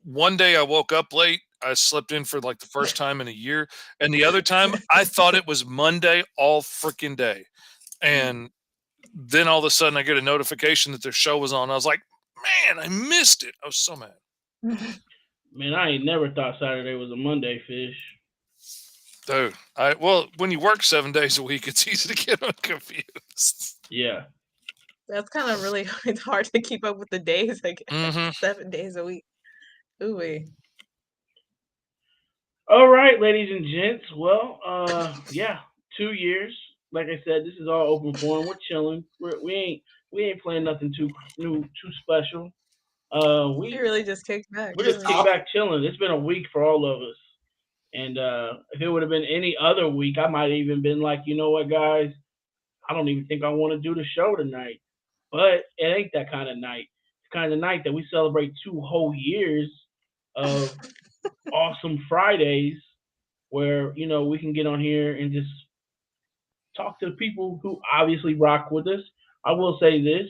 one day I woke up late. I slept in for like the first time in a year, and the other time I thought it was Monday all freaking day, and then all of a sudden I get a notification that their show was on. I was like, man, I missed it. I was so mad.
Man, I ain't never thought Saturday was a Monday, Fish.
Dude, when you work 7 days a week, it's easy to get confused.
Yeah.
That's kind of really hard to keep up with the days, I guess. 7 days a week. Ooh-wee.
All right, ladies and gents. Well, 2 years. Like I said, this is all open forum. We're chilling. We ain't playing nothing too new, too special. We
really just kicked back.
We just kicked back chilling. It's been a week for all of us. And if it would have been any other week, I might have even been like, you know what, guys? I don't even think I want to do the show tonight. But it ain't that kind of night. It's the kind of night that we celebrate 2 whole years of awesome Fridays where, we can get on here and just talk to the people who obviously rock with us. I will say this,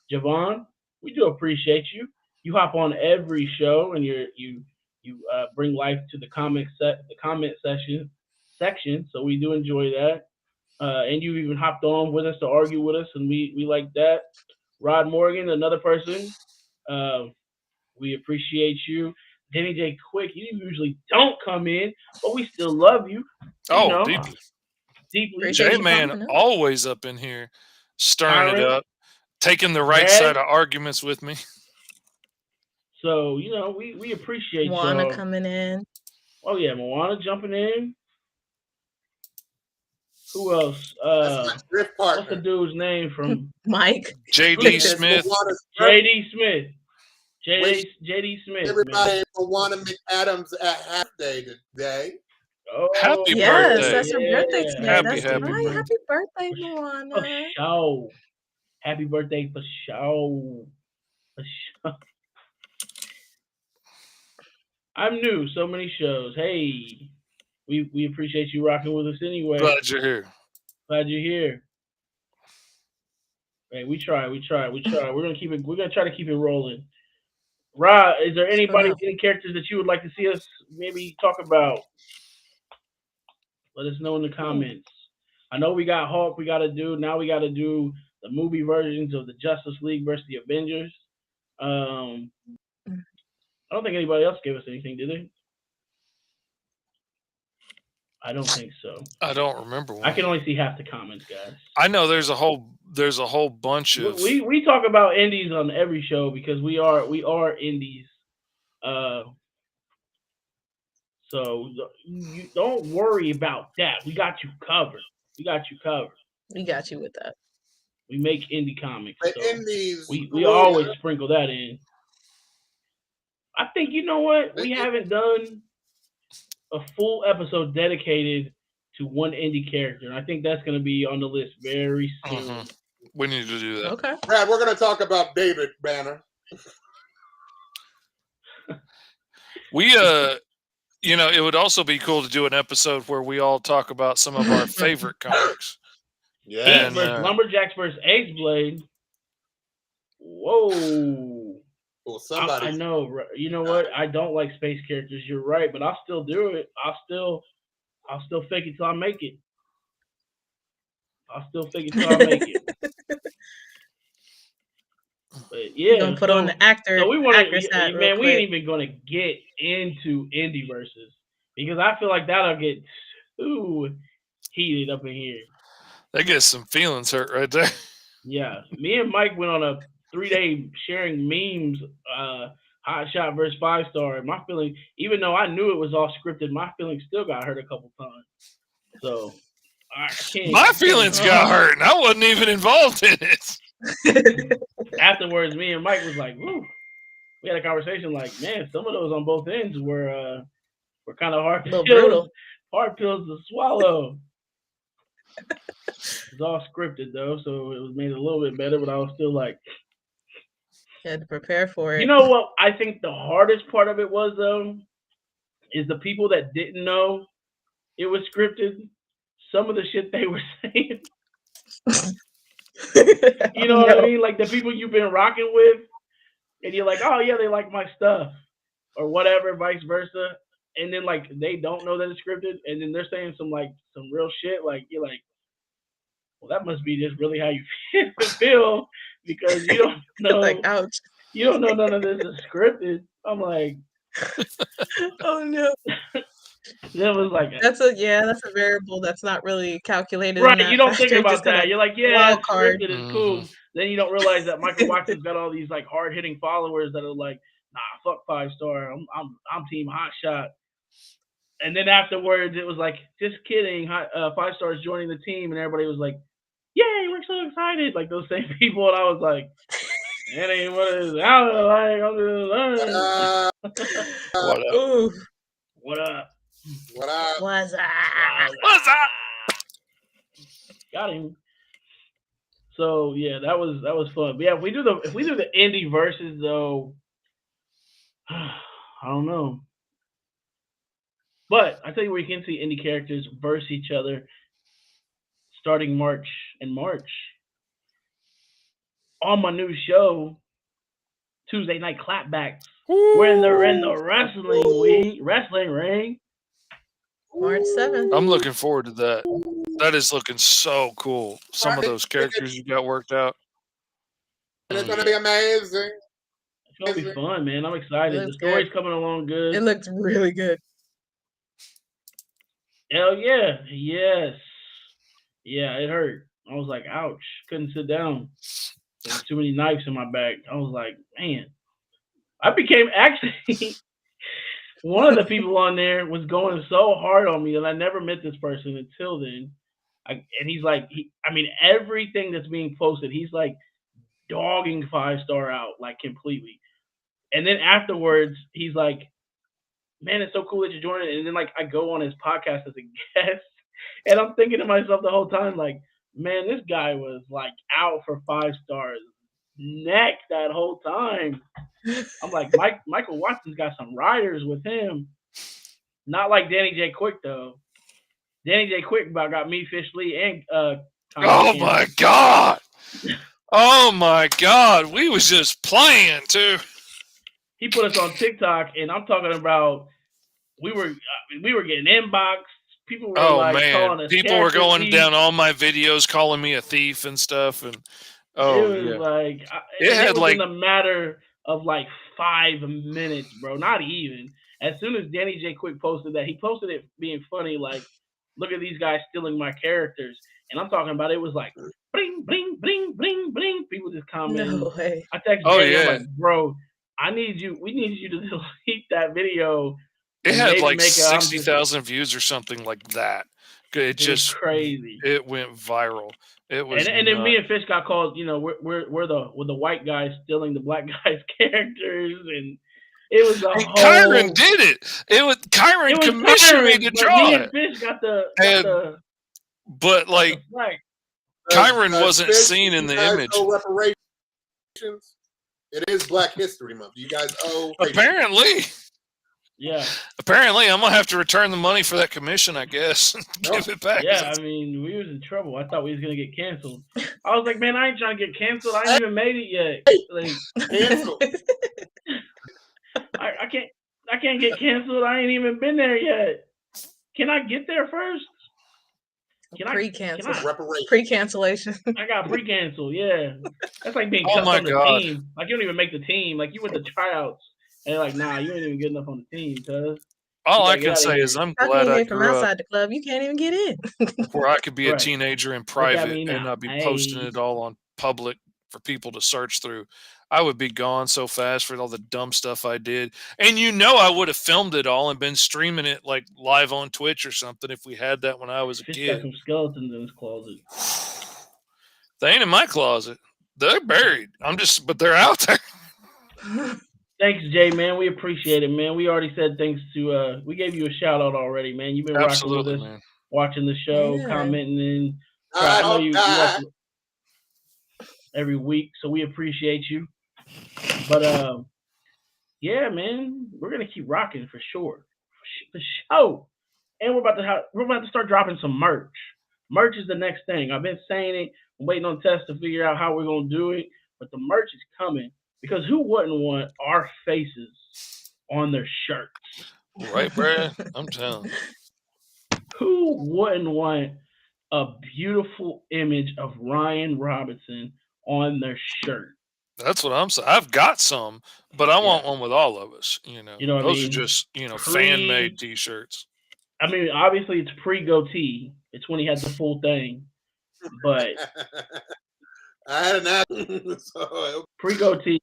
Javon, we do appreciate you. You hop on every show and you bring life to the comment section. So we do enjoy that. And you even hopped on with us to argue with us, and we like that. Rod Morgan, another person. We appreciate you. Danny J. Quick, you usually don't come in, but we still love you.
Deeply.
Deeply.
J-Man always up in here, stirring it up, taking the right side of arguments with me.
So we appreciate
Juana
y'all.
coming in.
Oh yeah, Moana jumping in. Who else?
That's my drift
What's the
partner.
dude's name from
Mike.
J.D.
And it's
Smith.
Moana's birthday.
J.D. Smith?
Wish
J.D. Smith, man.
everybody Moana McAdams a happy day today.
Oh,
Happy
Yes,
birthday.
that's her birthday
yeah.
today. That's
Happy
right.
birthday.
Happy birthday,
For
Moana.
sure. Happy birthday for sure. For sure. I'm new. So many shows. Hey, we appreciate you rocking with us anyway.
Glad you're here.
Glad you're here. Hey, we try. We're gonna keep it. We're gonna try to keep it rolling. Rod, is there anybody,
Enough.
any characters that you would like to see us maybe talk about? Let us know in the comments. I know we got Hulk. We got to do now. We got to do the movie versions of the Justice League versus the Avengers. I don't think anybody else gave us anything, did they? I don't think so.
I don't remember
I
one.
can only see half the comments, guys.
I know there's a whole bunch of
We talk about indies on every show because we are indies. So you don't worry about that. We got you covered. We got you covered.
We got you with that.
We make indie comics.
The
So
indies
we always sprinkle that in. I think you know what? We haven't done a full episode dedicated to one indie character. And I think that's going to be on the list very soon.
We need to do that.
Okay.
Brad, we're going to talk about David Banner.
We it would also be cool to do an episode where we all talk about some of our favorite comics.
Yeah.
And,
Lumberjacks versus Ace Blade. Whoa.
Well,
I know. You know what? I don't like space characters. You're right, but I'll still do it. I'll still fake it till I make it. I'll still fake it till I make it. But yeah,
You're gonna put on the actor.
So we want
actress hat
man.
real
We
quick.
ain't even gonna get into indie verses because I feel like that'll get too heated up in here.
That gets some feelings hurt right there.
Yeah, me and Mike went on a 3-day sharing memes. Hot Shot versus Fivestar. My feeling, even though I knew it was all scripted, my feelings still got hurt a couple times. So I can't.
My feelings got hurt, and I wasn't even involved in it.
Afterwards, me and Mike was like, "Woo." We had a conversation like, man, some of those on both ends were kind of hard pills to swallow. It's all scripted though, so it was made a little bit better, but I was still like,
you had to prepare for it.
You know what? I think the hardest part of it was though, is the people that didn't know it was scripted. Some of the shit they were saying. You know what I mean? Like the people you've been rocking with, and you're like, oh yeah, they like my stuff, or whatever, vice versa. And then like they don't know that it's scripted, and then they're saying some real shit. Like you're like, well, that must be just really how you feel because you don't know.
Like, ouch.
You don't know none of this is scripted. I'm like,
oh no.
That was like
that's a variable that's not really calculated.
Right,
in
you don't
factor,
think about
just kinda
that. You're like, yeah, it's
card.
scripted, it's cool. Then you don't realize that Michael Watson's got all these like hard hitting followers that are like, nah, fuck Fivestar. I'm team Hot Shot. And then afterwards it was like, just kidding, Fivestar is joining the team, and everybody was like, yay, we're so excited. Like those same people, and I was like, that ain't what it is. I don't know, like, I'm just learning. What up?
What up?
What's up?
What's up?
Got him. So yeah, that was fun. But yeah, if we do the indie verses though, I don't know. But I tell you where you can see indie characters verse each other starting March on my new show, Tuesday Night Clapbacks. We're in the wrestling ring.
March 7th.
I'm looking forward to that. That is looking so cool. Some of those characters you got worked out.
It's gonna be amazing.
It's gonna be fun, man. I'm excited. The story's coming along good.
It looks really good.
Hell yeah. Yes. Yeah, it hurt. I was like, ouch. Couldn't sit down. There's too many knives in my back. I was like, man. I became actually one of the people on there was going so hard on me, and I never met this person until then. And he's like, I mean, everything that's being posted, he's like dogging Five Star out like completely. And then afterwards, he's like, "Man, it's so cool that you're joining." And then like I go on his podcast as a guest, and I'm thinking to myself the whole time, like, "Man, this guy was like out for Five Stars neck that whole time." I'm like, Michael Watson's got some riders with him. Not like Danny J. Quick though. Danny J. Quick about got me, Fish Lee, and
Oh my god! Oh my god! We was just playing too.
He put us on TikTok, and I'm talking about we were getting inbox. People were calling us.
People were going
thieves.
down all my videos, calling me a thief and stuff, and
it was like it was in a matter of like 5 minutes, bro. Not even. As soon as Danny J. Quick posted that, he posted it being funny, like, "Look at these guys stealing my characters," and I'm talking about it was like bling bling bling bling bling. People just commenting.
No way.
I texted Danny, I'm like, "Bro, we need you to delete that video."
It had like 60,000 views or something like that. It just
crazy.
It went viral. It was,
and then me and Fish got called. You know, we're the white guys stealing the black guys' characters, and it was a whole.
Kyron did it. Kyron commissioned me to draw
me
it.
and Fish got the
but like Kyron wasn't seen in the image.
Reparations. It is Black History Month. You guys owe.
Apparently.
Yeah.
Apparently, I'm gonna have to return the money for that commission, I guess. Give it back.
Yeah, I mean, we was in trouble. I thought we was gonna get canceled. I was like, man, I ain't trying to get canceled. I ain't even made it yet. Like,
canceled.
I can't get canceled. I ain't even been there yet. Can I get there first?
Pre-cancel. Pre-cancellation.
I got pre-cancel. Yeah, that's like being cut from the team. Like you don't even make the team. Like you went to tryouts. And they're like, nah, you ain't even good enough on the team, cuz.
All I can say is I'm glad I grew
from outside the club. You can't even get in.
Where I could be a teenager in private and not be posting it all on public for people to search through. I would be gone so fast for all the dumb stuff I did. And I would have filmed it all and been streaming it like live on Twitch or something if we had that when I was a kid.
Got some skeletons in his closet.
They ain't in my closet. They're buried. But they're out there.
Thanks, Jay, man. We appreciate it, man. We already said thanks to we gave you a shout out already, man. You've been rocking with us, man. Watching the show, commenting, and I know you watch every week, so we appreciate you. But yeah, man, we're gonna keep rocking for sure. The show, and we're about to start dropping some merch. Merch is the next thing. I've been saying it. I'm waiting on Tess to figure out how we're gonna do it, but the merch is coming. Because who wouldn't want our faces on their shirts?
Right, Brad? I'm telling you.
Who wouldn't want a beautiful image of Ryan Robinson on their shirt?
That's what I'm saying. I've got some, but I want one with all of us. You know those are just fan-made T-shirts.
I mean, obviously it's pre-goatee. It's when he had the full thing, but.
I had an act, so
pre-goatee.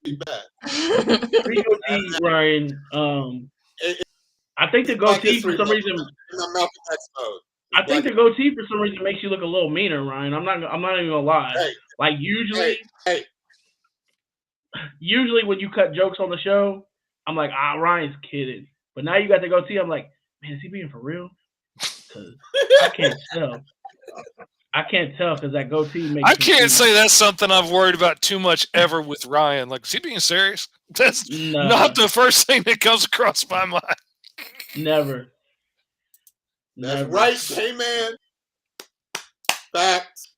Pre-goatee, Ryan. I think the goatee for some reason. I think the goatee for some reason makes you look a little meaner, Ryan. I'm not even gonna lie.
Hey,
like usually when you cut jokes on the show, I'm like, Ryan's kidding. But now you got the goatee. I'm like, man, is he being for real? Because I can't tell. I can't tell because that goatee makes.
I can't say that's something I've worried about too much ever with Ryan. Like, is he being serious? That's not the first thing that comes across my mind.
Never.
That's right, hey man. Facts.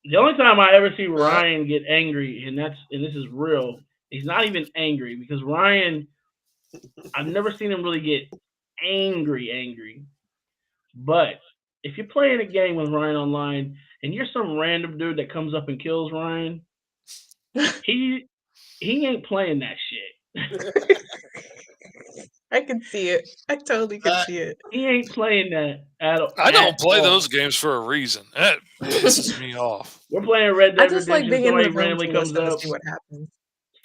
The only time I ever see Ryan get angry, and this is real, he's not even angry because Ryan, I've never seen him really get angry. But if you're playing a game with Ryan online and you're some random dude that comes up and kills Ryan, he ain't playing that shit.
I can see it. I totally can see it.
He ain't playing that at all.
I don't play those games for a reason. That pisses me off.
We're playing Red Dead
I just
Redemption.
like being in the room
randomly
to
comes
listen
up.
to see what happens.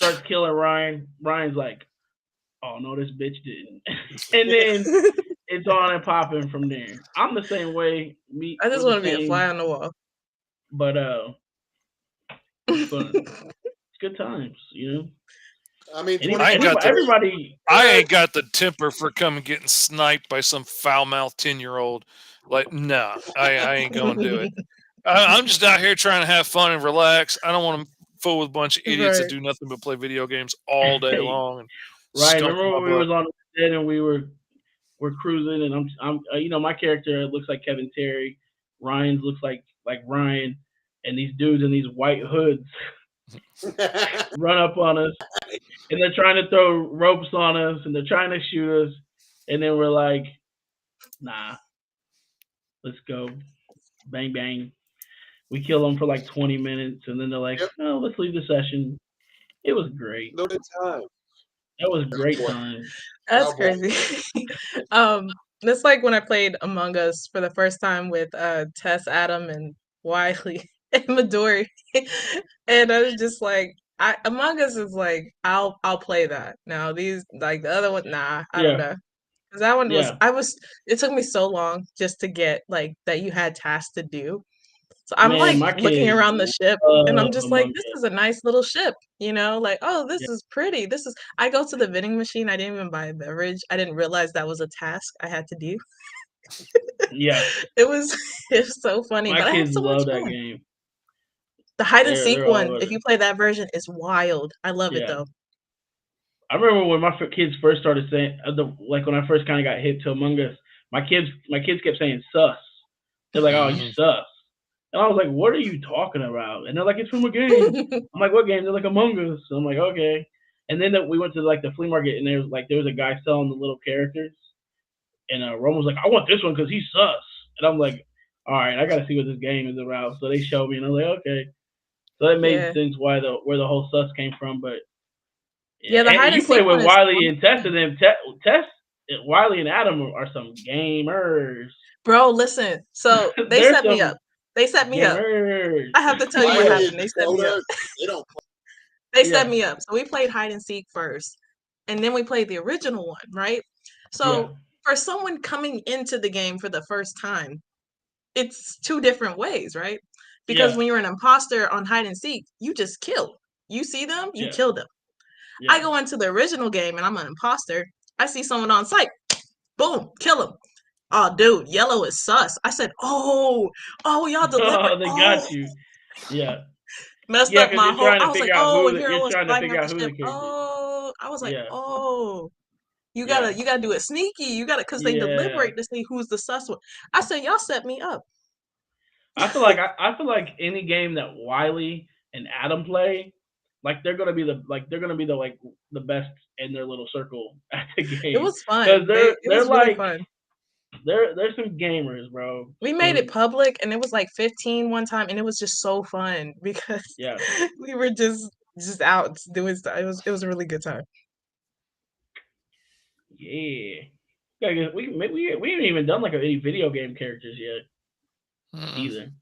starts killing Ryan. Ryan's like, "Oh no, this bitch didn't," and then it's on and popping from there. I'm the same way.
I just
We're
want
the
to be a fly
same,
on the wall.
but it's fun. It's good times,
I mean,
And
20
I ain't got the
everybody.
I ain't got the temper for coming getting sniped by some foul mouthed 10-year-old. Like, nah, I ain't gonna do it. I'm just out here trying to have fun and relax. I don't want to fool with a bunch of idiots that
Right.
do nothing but play video games all day long and
Ryan,
skunk
remember
my
when we
butt.
was on the set and we're cruising and I'm my character looks like Kevin Terry, Ryan's looks like Ryan, and these dudes in these white hoods run up on us and they're trying to throw ropes on us and they're trying to shoot us, and then we're like, nah, let's go, bang bang. We kill them for like 20 minutes and then they're like,
Yep.
oh, let's leave the session. It was great.
no good time.
That was great
Boy.
time.
That's
Cowboy.
crazy. It's like when I played Among Us for the first time with Tess, Adam, and Wiley and Midori, and I was just like, Among Us is like I'll play that. Now these like the other one, nah, I don't
Yeah,
know. Because that one was
yeah.
it took me so long just to get like that you had tasks to do. So I'm
Man,
like
my
looking
kids
around the ship and I'm
love
just like,
Among
this
Us.
is a nice little ship, like, oh,
Yeah,
this is pretty. I go to the vending machine. I didn't even buy a beverage. I didn't realize that was a task I had to do.
yeah.
It was it was so funny,
My
but I had
kids
so much
love that
fun.
game.
The hide and seek
They're all
one,
about
if
it.
you play that version, is wild. I love it
Yeah.
though.
I remember when my kids first started saying, like when I first kind of got hit to Among Us, my kids kept saying sus. They're like, "Oh, you
Mhm.
sus," and I was like, "What are you talking about?" And they're like, "It's from a game." I'm like, "What game?" They're like, "Among Us." So I'm like, "Okay." And then we went to like the flea market, and there was a guy selling the little characters, and Rome was like, "I want this one because he's sus," and I'm like, "All right, I got to see what this game is about." So they showed me, and I was like, "Okay." So that made
Yeah.
sense where the whole sus came from, but yeah,
Yeah, the
and
hide and
you play
seek one
with
is
Wiley and Tess,
fun.
and then Tess, Wiley and Adam are some gamers.
Bro, listen. So they
They're
set me up.
some
They set me up.
gamers.
I have to tell you what
Wiley
Yeah,
and
happened. They set me up.
Dakota, they don't
They set
yeah,
me up. So we played hide and seek first, and then we played the original one, right?
yeah,
So for someone coming into the game for the first time, it's two different ways, right? Because
yeah,
when you're an imposter on hide and seek, you just kill. You see them, you
yeah,
kill them. I
yeah.
go into the original game and I'm an imposter. I see someone on site, boom, kill him. Oh, dude, yellow is sus. I said, oh, y'all deliberate.
Oh, they
Oh,
got you. Yeah,
messed
yeah,
up
because
my
you're
whole.
trying
I
to
was like,
figure out
oh,
you're
hero was
trying to
flying
figure
out the
out who
ship.
the character is.
Oh, I was like,
Yeah,
oh,
yeah,
you gotta do it sneaky. You gotta, cause they
yeah.
deliberate to see who's the sus one. I said, y'all set me up.
I feel like any game that Wiley and Adam play, like they're gonna be the like the best in their little circle at the
It
game
was fun.
because
It
they're
was really
like
fun.
they're some gamers, bro.
We made
So
it public and it was like 15 one time and it was just so fun because
yeah,
we were just out doing stuff. It was a really good time.
yeah. Yeah, 'cause we haven't even done like any video game characters yet
Mm-mm.
either.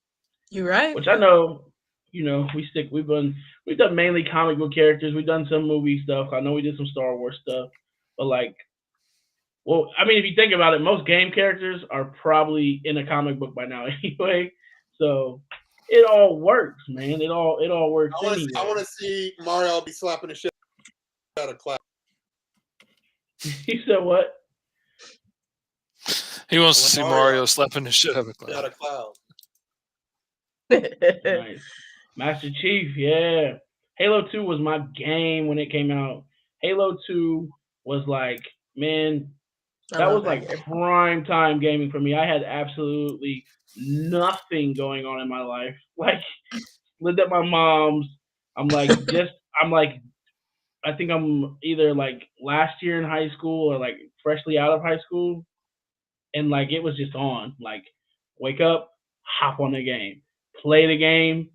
You right?
Which I know, we've done mainly comic book characters. We've done some movie stuff. I know we did some Star Wars stuff, but like, well, I mean, if you think about it, most game characters are probably in a comic book by now anyway. So it all works, man. It all works
I want
anywhere.
to see Mario be slapping the shit out of Cloud.
You said what?
He wants to
I
see
want
Mario
Mario
slapping the shit out of
out
Cloud.
of Cloud.
Nice. Master Chief, yeah. Halo 2 was my game when it came out. Halo 2 was like, man,
I
that
love
was
that
like
game.
prime time gaming for me. I had absolutely nothing going on in my life. Like, lived at my mom's. I'm like, I think I'm either like last year in high school or like freshly out of high school. And like, it was just on. Like, wake up, hop on the game, play the game,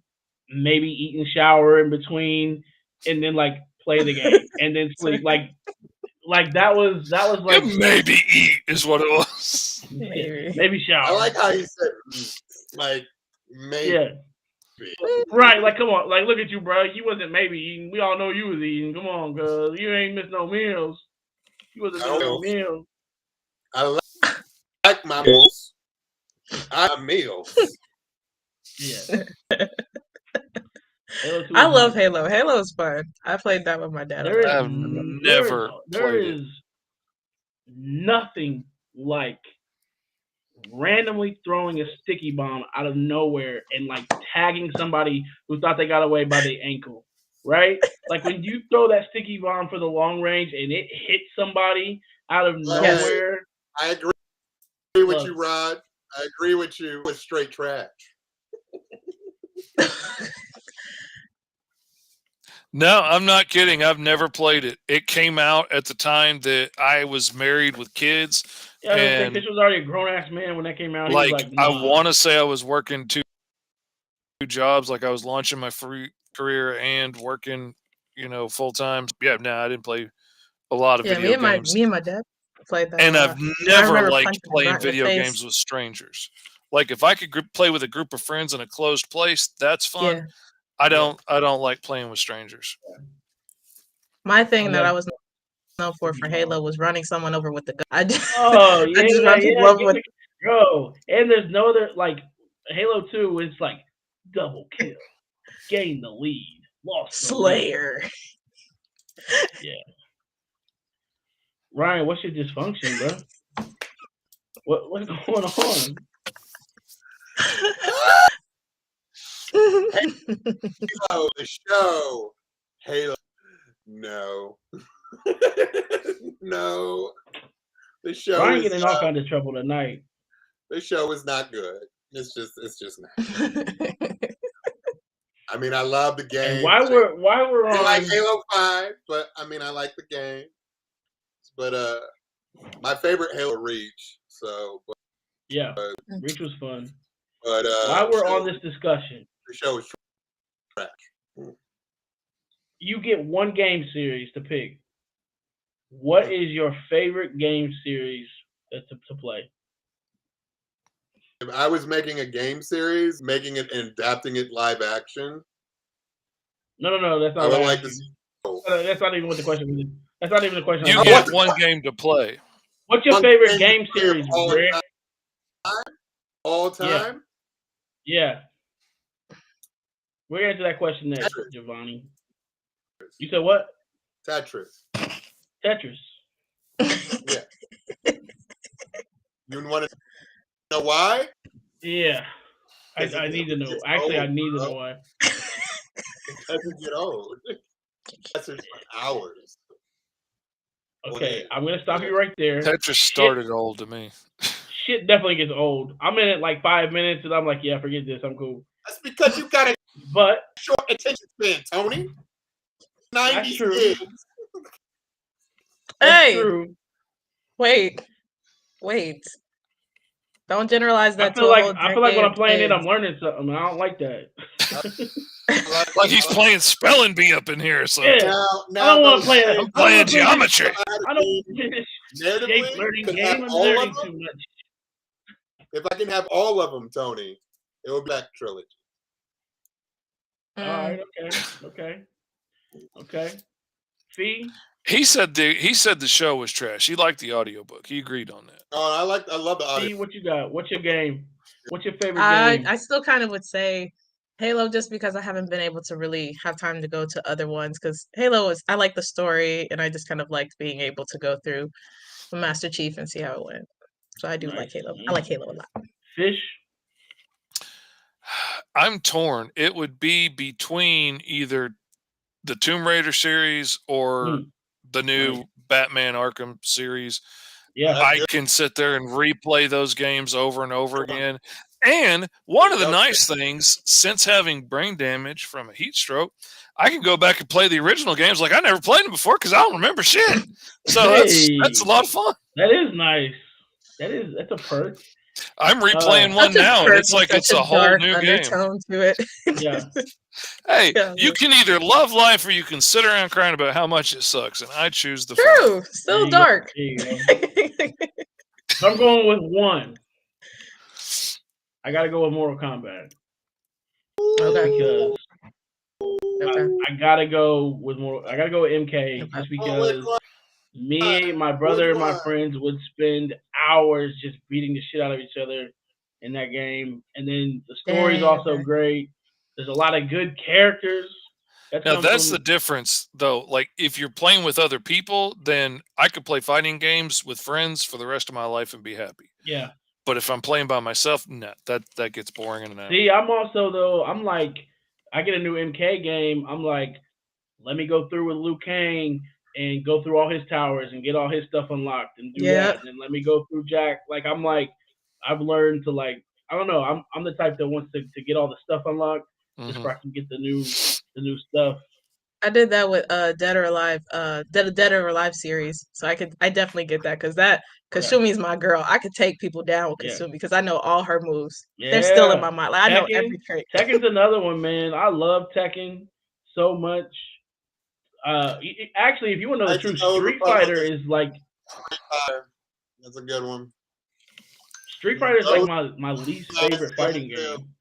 maybe eat and shower in between, and then like play the game and then sleep. Like that was like
You maybe eat is what it was.
Maybe.
maybe
I
shower.
like how he said, like, maybe.
Yeah. Right, like come on, like look at you, bro. You wasn't maybe eating. We all know you was eating. Come on, cuz you ain't missed no meals. You wasn't
I
missing no
don't know.
meals.
I like my meals. I have meals.
Yeah. Halo 2
I
is not
love
good.
Halo. Halo is fun. I played that with my dad.
There is
I've never
there
played it.
is nothing like randomly throwing a sticky bomb out of nowhere and like tagging somebody who thought they got away by the ankle, right? Like when you throw that sticky bomb for the long range and it hits somebody out of
Yes.
nowhere.
I agree with
Look.
you, Rod. I agree with you. With straight trash.
No, I'm not kidding. I've never played it. It came out at the time that I was married with kids.
Yeah, I think
And
Fish was already a grown ass man when that came out. He was like,
I
nah.
want to say I was working two jobs. Like I was launching my free career and working, full time. Yeah, no, I didn't play a lot of
Yeah,
video games.
me and my dad played that
And
a lot.
I've
I
never
remember
liked
punching him
playing
right in the
video
face.
games with strangers. Like if I could play with a group of friends in a closed place, that's fun.
Yeah.
I don't like playing with strangers.
My thing that I
love
was known for Halo was running someone over with the gun. I just
Oh yeah,
I just run people over with
bro. And there's no other like Halo 2 is like double kill, gain the lead, lost the lead.
Slayer.
Yeah. Ryan, what's your dysfunction, bro? What's going on?
Halo, the show. Halo. No. No. The show
Ryan
is
getting in all kinds of trouble tonight.
the show is not good. It's just not. I mean, I love the game.
And why we're
I
on
like Halo 5, but I mean I like the game. But my favorite Halo Reach. So
yeah, Reach was fun.
but
While we're on this discussion,
the show is trash.
you get one game series to pick. What is your favorite game series to play?
If I was making a game series, making it and adapting it live action,
No, that's
I
not
would
what I
like
asked
to
you.
see.
That's not even what the question is. That's not even the question.
You
I
get
asked.
one game to play.
What's your
One
favorite
game
game series,
all
Rick?
time? All time?
Yeah. We're gonna answer that question next,
Tetris.
Giovanni. You said what?
Tetris.
Tetris.
Yeah. You want to know why?
Yeah. I need to know. Actually, I need to know why.
It doesn't get old. Tetris for hours.
Okay, I'm gonna stop you right there.
Tetris started old to me.
Shit definitely gets old. I'm in it like 5 minutes, and I'm like, yeah, forget this. I'm cool.
That's because you got a
But
short attention span, Tony. 90
that's true.
kids.
That's
Hey,
true.
wait. Don't generalize that
I
to
feel
a
like
whole
when I'm playing
decade
it,
of
I'm learning something. I don't like that.
Like he's playing spelling bee up in here or something.
Yeah.
Now,
I don't want to play it.
I'm playing geometry.
I don't play this
Narratively,
shape learning
could
game.
have
I'm
all of
learning
them.
too much.
If I can have all of them, Tony, it would be Black Trilogy.
All right. Okay. Fee?
He said the show was trash. He liked the audiobook. He agreed on that.
Oh, I love the audio.
Fee, what you got? What's your game? What's your favorite game?
I still kind of would say Halo just because I haven't been able to really have time to go to other ones because I like the story and I just kind of liked being able to go through the Master Chief and see how it went. So I do like Halo. I like Halo a lot.
Fish?
I'm torn. It would be between either the Tomb Raider series or the new Batman Arkham series.
Yeah.
I can sit there and replay those games over and over again. And one of the nice things, since having brain damage from a heat stroke, I can go back and play the original games like I never played them before because I don't remember shit. So that's a lot of fun.
That is nice. That's a perk.
I'm replaying one now, and it's like it's a whole new game.
To it.
Yeah.
Hey, you can either love life or you can sit around crying about how much it sucks, and I choose the
True. Still dark.
So I'm going with one. I gotta go with Mortal Kombat.
Okay.
because
Okay.
I gotta go with more. I gotta go with MK
Okay.
just
Oh, which
because
one?
me, my
Which
brother, and my
one?
friends would spend hours just beating the shit out of each other in that game. And then the story's
Dang.
also
Okay.
great. There's a lot of good characters that
Now
come
that's the
from.
difference, though. Like if you're playing with other people, then I could play fighting games with friends for the rest of my life and be happy.
Yeah.
But if I'm playing by myself, nah, that gets boring in an hour.
See, I'm also though. I'm like, I get a new MK game. I'm like, let me go through with Liu Kang and go through all his towers and get all his stuff unlocked and do
Yeah.
that. And then let me go through Jack. Like I'm like, I've learned to like, I don't know. I'm the type that wants to get all the stuff unlocked just
Hmm.
so I can get the new stuff.
I did that with Dead or Alive, Dead or Alive series. So I definitely get that because
Okay.
Shumi's my girl. I could take people down with
Yeah.
Kasumi because I know all her moves. They're still in
Yeah.
my mind. Like I know
Tekken.
every trait.
Tekken's another one, man. I love Tekken so much. Actually, if you want to know the
Knights of
truth,
the Old
Street
Republic
Fighter
is
is like
that's a good one.
Street Fighter is like
Those
my least
nice
favorite
games
fighting
too.
game.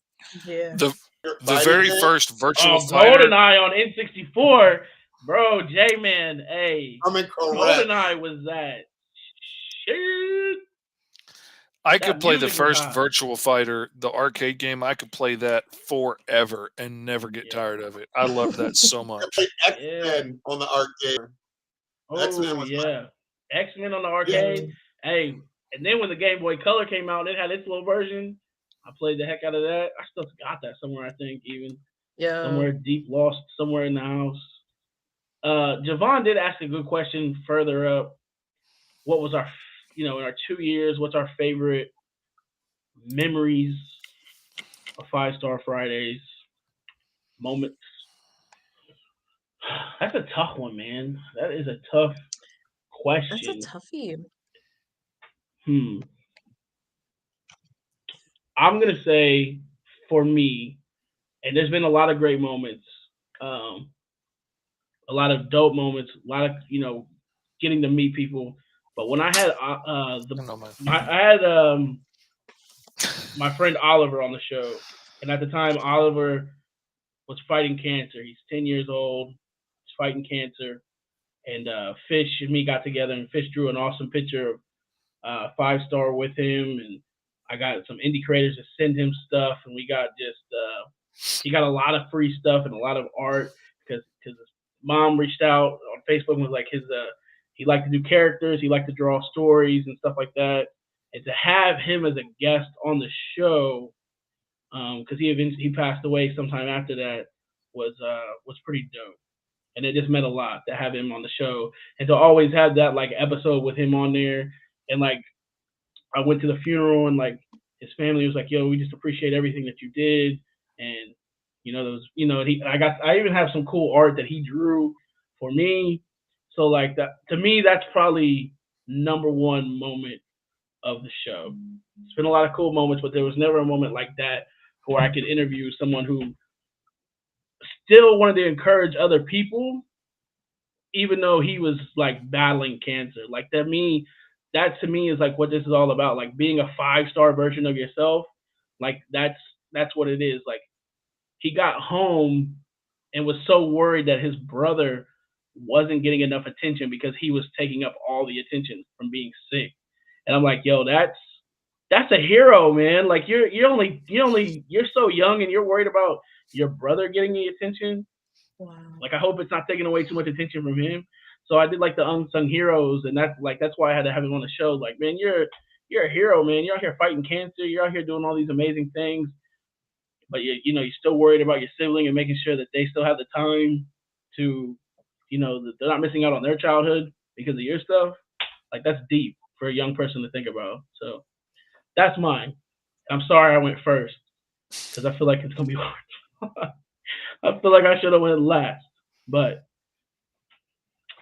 Yeah.
The
Your
the
fighting
very
game
first virtual
Oh,
fighter,
GoldenEye on N64, bro, J-Man, hey,
I'm incorrect.
GoldenEye was that shit.
I could
That
play the
music was
first
hot.
virtual fighter, the arcade game. I could play that forever and never get
Yeah,
tired of it. I loved that so
I played
much.
X
yeah.
Men on the arcade. X Men
Oh
was my
yeah, X-Men on the
yeah.
arcade.
Mm,
Hey, and then when the Game Boy Color came out, and it had its little version. I played the heck out of that. I still got that somewhere. I think even
yo.
somewhere deep lost somewhere in the house. Javon did ask a good question further up. What was our, in our 2 years, what's our favorite memories of Five Star Fridays moments? That's a tough one, man. That is a tough
That's a
question.
toughie.
Hmm. I'm gonna say for me, and there's been a lot of great moments, um, a lot of dope moments, a lot of getting to meet people. But when I had
I know, man.
I had my friend Oliver on the show, and at the time Oliver was fighting cancer. He's 10 years old. He's fighting cancer, and Fish and me got together, and Fish drew an awesome picture of Five Star with him, and I got some indie creators to send him stuff, and we got just he got a lot of free stuff and a lot of art because his mom reached out on Facebook and was like he liked to do characters, he liked to draw stories and stuff like that, and to have him as a guest on the show because he passed away sometime after that was pretty dope, and it just meant a lot to have him on the show and to always have that like episode with him on there, and like I went to the funeral and like his family was like, "Yo, we just appreciate everything that you did," and there was I even have some cool art that he drew for me, so like that to me that's probably number one moment of the show. It's been a lot of cool moments, but there was never a moment like that where I could interview someone who still wanted to encourage other people, even though he was like battling cancer. Like that to me is like what this is all about. Like being a Five-Star version of yourself. Like that's what it is. Like he got home and was so worried that his brother wasn't getting enough attention because he was taking up all the attention from being sick. And I'm like, yo, that's a hero, man. Like you're so young and you're worried about your brother getting the attention.
Wow.
Like I hope it's not taking away too much attention from him. So I did like the unsung heroes, and that's why I had to have him on the show. Like, man, you're a hero, man. You're out here fighting cancer. You're out here doing all these amazing things, but you're still worried about your sibling and making sure that they still have the time to, that they're not missing out on their childhood because of your stuff. Like that's deep for a young person to think about. So that's mine. I'm sorry I went first because I feel like it's gonna be hard. I feel like I should have went last, but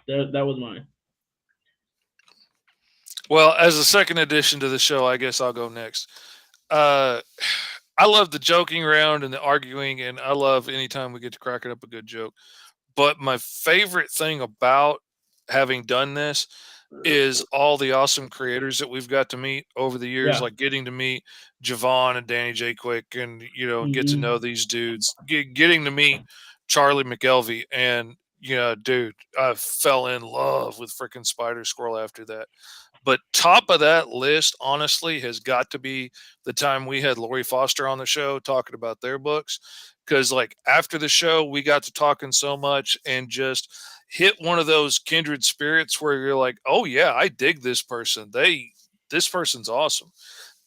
that was mine.
Well, as a second addition to the show, I guess I'll go next. Uh, I love the joking around and the arguing, and I love anytime we get to cracking up a good joke. But my favorite thing about having done this is all the awesome creators that we've got to meet over the years,
Yeah.
like getting to meet Javon and Danny J. Quick, and get to know these dudes, getting to meet Charlie McElvey, and dude, I fell in love with freaking Spider Squirrel after that. But top of that list, honestly, has got to be the time we had Lori Foster on the show talking about their books. Because, like, after the show, we got to talking so much and just hit one of those kindred spirits where you're like, oh, yeah, I dig this person. This person's awesome.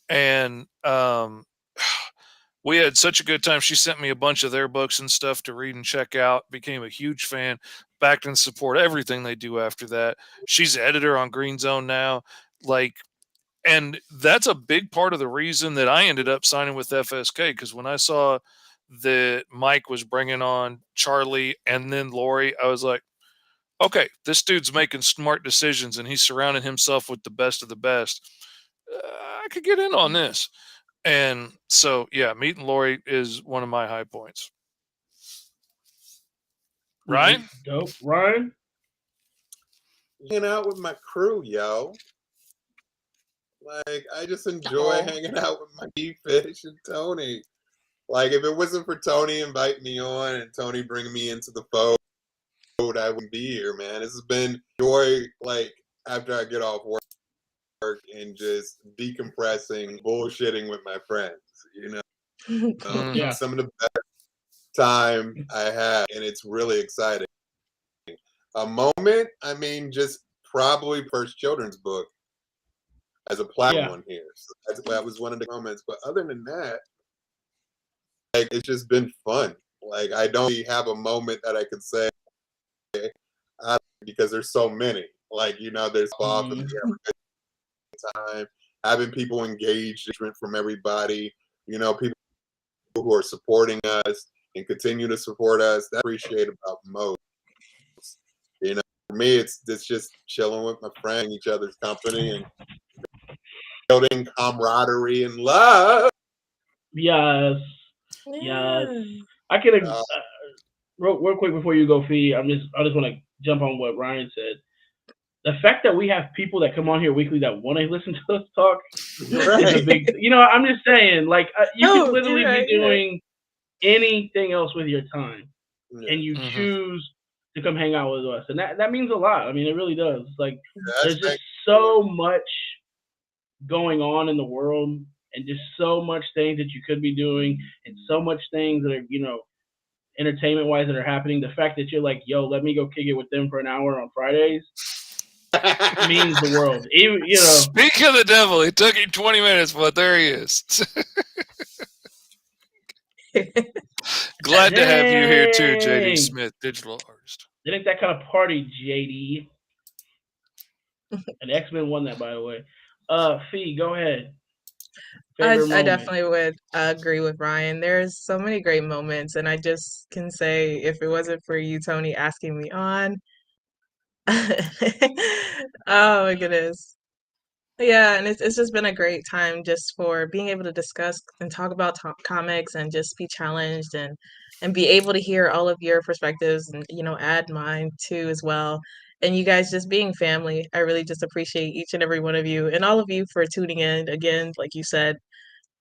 And we had such a good time. She sent me a bunch of their books and stuff to read and check out. Became a huge fan, backed and support everything they do after that. She's editor on Green Zone now. Like, and that's a big part of the reason that I ended up signing with FSK, because when I saw that Mike was bringing on Charlie and then Lori, I was like, okay, this dude's making smart decisions and he's surrounding himself with the best of the best. I could get in on this. And so, yeah, meeting Lori is one of my high points. Ryan?
Nice. Dope. Ryan?
Hanging out with my crew, yo. Like, I just enjoy hanging out with my Fish and Tony. Like, if it wasn't for Tony inviting me on and Tony bringing me into the fold, I wouldn't be here, man. This has been joy, like, after I get off work and just decompressing, bullshitting with my friends,
Yeah.
Some of the best time I had, and it's really exciting. A moment, I mean, just probably first children's book as a platinum one here. So that was one of the moments. But other than that, like, it's just been fun. Like, I don't really have a moment that I could say, because there's so many. Like, there's off and we have a good time. Having people engaged from everybody, people who are supporting us and continue to support us. That I appreciate about most. For me, it's just chilling with my friend, each other's company, and building camaraderie and love.
Yes. Yes. I can real quick before you go, Fee. I just want to jump on what Ryan said. The fact that we have people that come on here weekly that want to listen to us talk is a big. I'm just saying, like, you could literally be doing anything else with your time, and you choose to come hang out with us, and that means a lot. I mean, it really does. Like, there's just so much going on in the world, and just so much things that you could be doing, and so much things that are, entertainment wise that are happening. The fact that you're like, yo, let me go kick it with them for an hour on Fridays means the world. Even,
Speak of the devil, it took him 20 minutes, but there he is. Glad to have you here too, JD Smith, digital artist.
It ain't that kind of party, JD. And X-Men won that, by the way. Fee, go ahead.
I definitely would agree with Ryan. There's so many great moments, and I just can say, if it wasn't for you, Tony, asking me on, oh my goodness. Yeah, and it's just been a great time just for being able to discuss and talk about comics and just be challenged and be able to hear all of your perspectives and add mine too as well. And you guys just being family. I really just appreciate each and every one of you and all of you for tuning in. Again, like you said,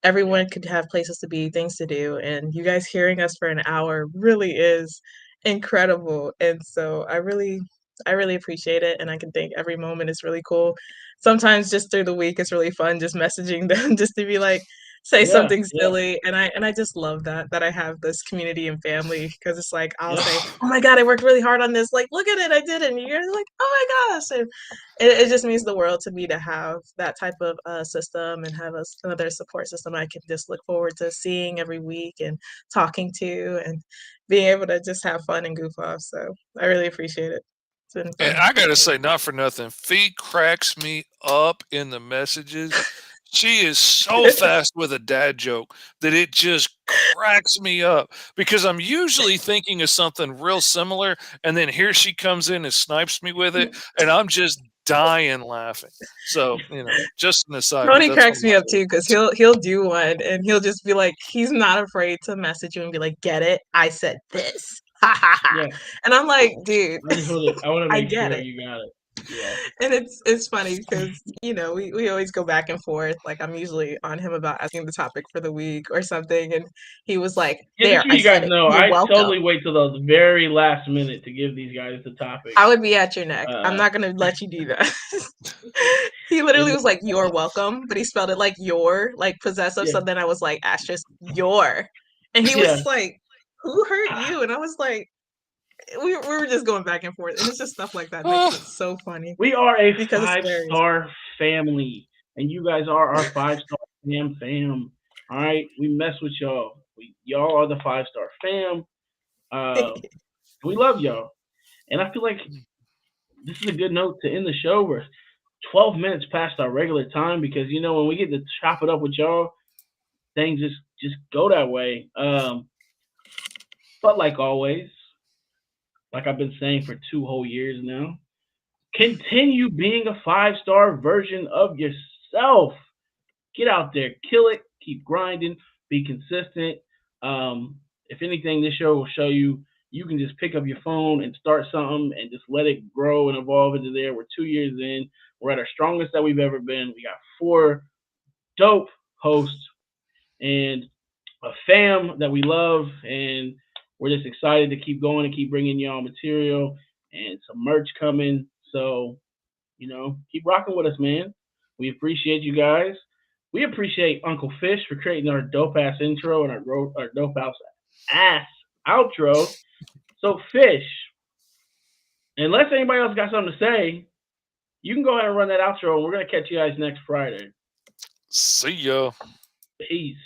everyone could have places to be, things to do, and you guys hearing us for an hour really is incredible. And so I really appreciate it, and I can think every moment is really cool. Sometimes just through the week it's really fun just messaging them just to be like, say something silly, and I just love that I have this community and family, because it's like I'll say, oh my god, I worked really hard on this, like, look at it, I did it, and you're like, oh my gosh. And it just means the world to me to have that type of system and have another support system I can just look forward to seeing every week and talking to and being able to just have fun and goof off. So I really appreciate it. It's been fun.
And I gotta say, not for nothing, Fee cracks me up in the messages. She is so fast with a dad joke that it just cracks me up, because I'm usually thinking of something real similar, and then here she comes in and snipes me with it, and I'm just dying laughing. So, just an aside.
Tony cracks me up too, because he'll do one and he'll just be like, he's not afraid to message you and be like, get it? I said this. Ha ha ha. And I'm like, dude,
I want to make
get
sure
it.
you got it. Yeah.
And it's funny because, you know, we always go back and forth. Like I'm usually on him about asking the topic for the week or something, and he was like,
Yeah, just
"There,
so
I
you guys
said it.
know,
You're
I
welcome."
totally wait till the very last minute to give these guys the topic.
I would be at your neck. I'm
Uh,
not gonna let you do that. He literally was like, "You're welcome," but he spelled it like "your," like possessive.
yeah,
So then I was like, asterisk, "your," and he
yeah.
was like, "Who hurt you?" And I was like, we were just going back and forth, and it's just stuff like that makes it so funny
We are a
because it's hilarious.
5-star family, and you guys are our 5-star fam. All right, we mess with y'all. Y'all are the 5-star fam. We love y'all, and I feel like this is a good note to end the show. We're 12 minutes past our regular time because you know when we get to chop it up with y'all, things just go that way. But like always, like I've been saying for 2 whole years now, continue being a 5-star version of yourself. Get out there, kill it, keep grinding, be consistent. If anything, this show will show you you can just pick up your phone and start something and just let it grow and evolve into there. We're 2 years in. We're at our strongest that we've ever been. We got 4 dope hosts and a fam that we love, and we're just excited to keep going and keep bringing y'all material and some merch coming. So, you know, keep rocking with us, man. We appreciate you guys. We appreciate Uncle Fish for creating our dope ass intro and our dope ass outro. So, Fish, unless anybody else got something to say, you can go ahead and run that outro, and we're gonna catch you guys next Friday.
See ya.
Peace.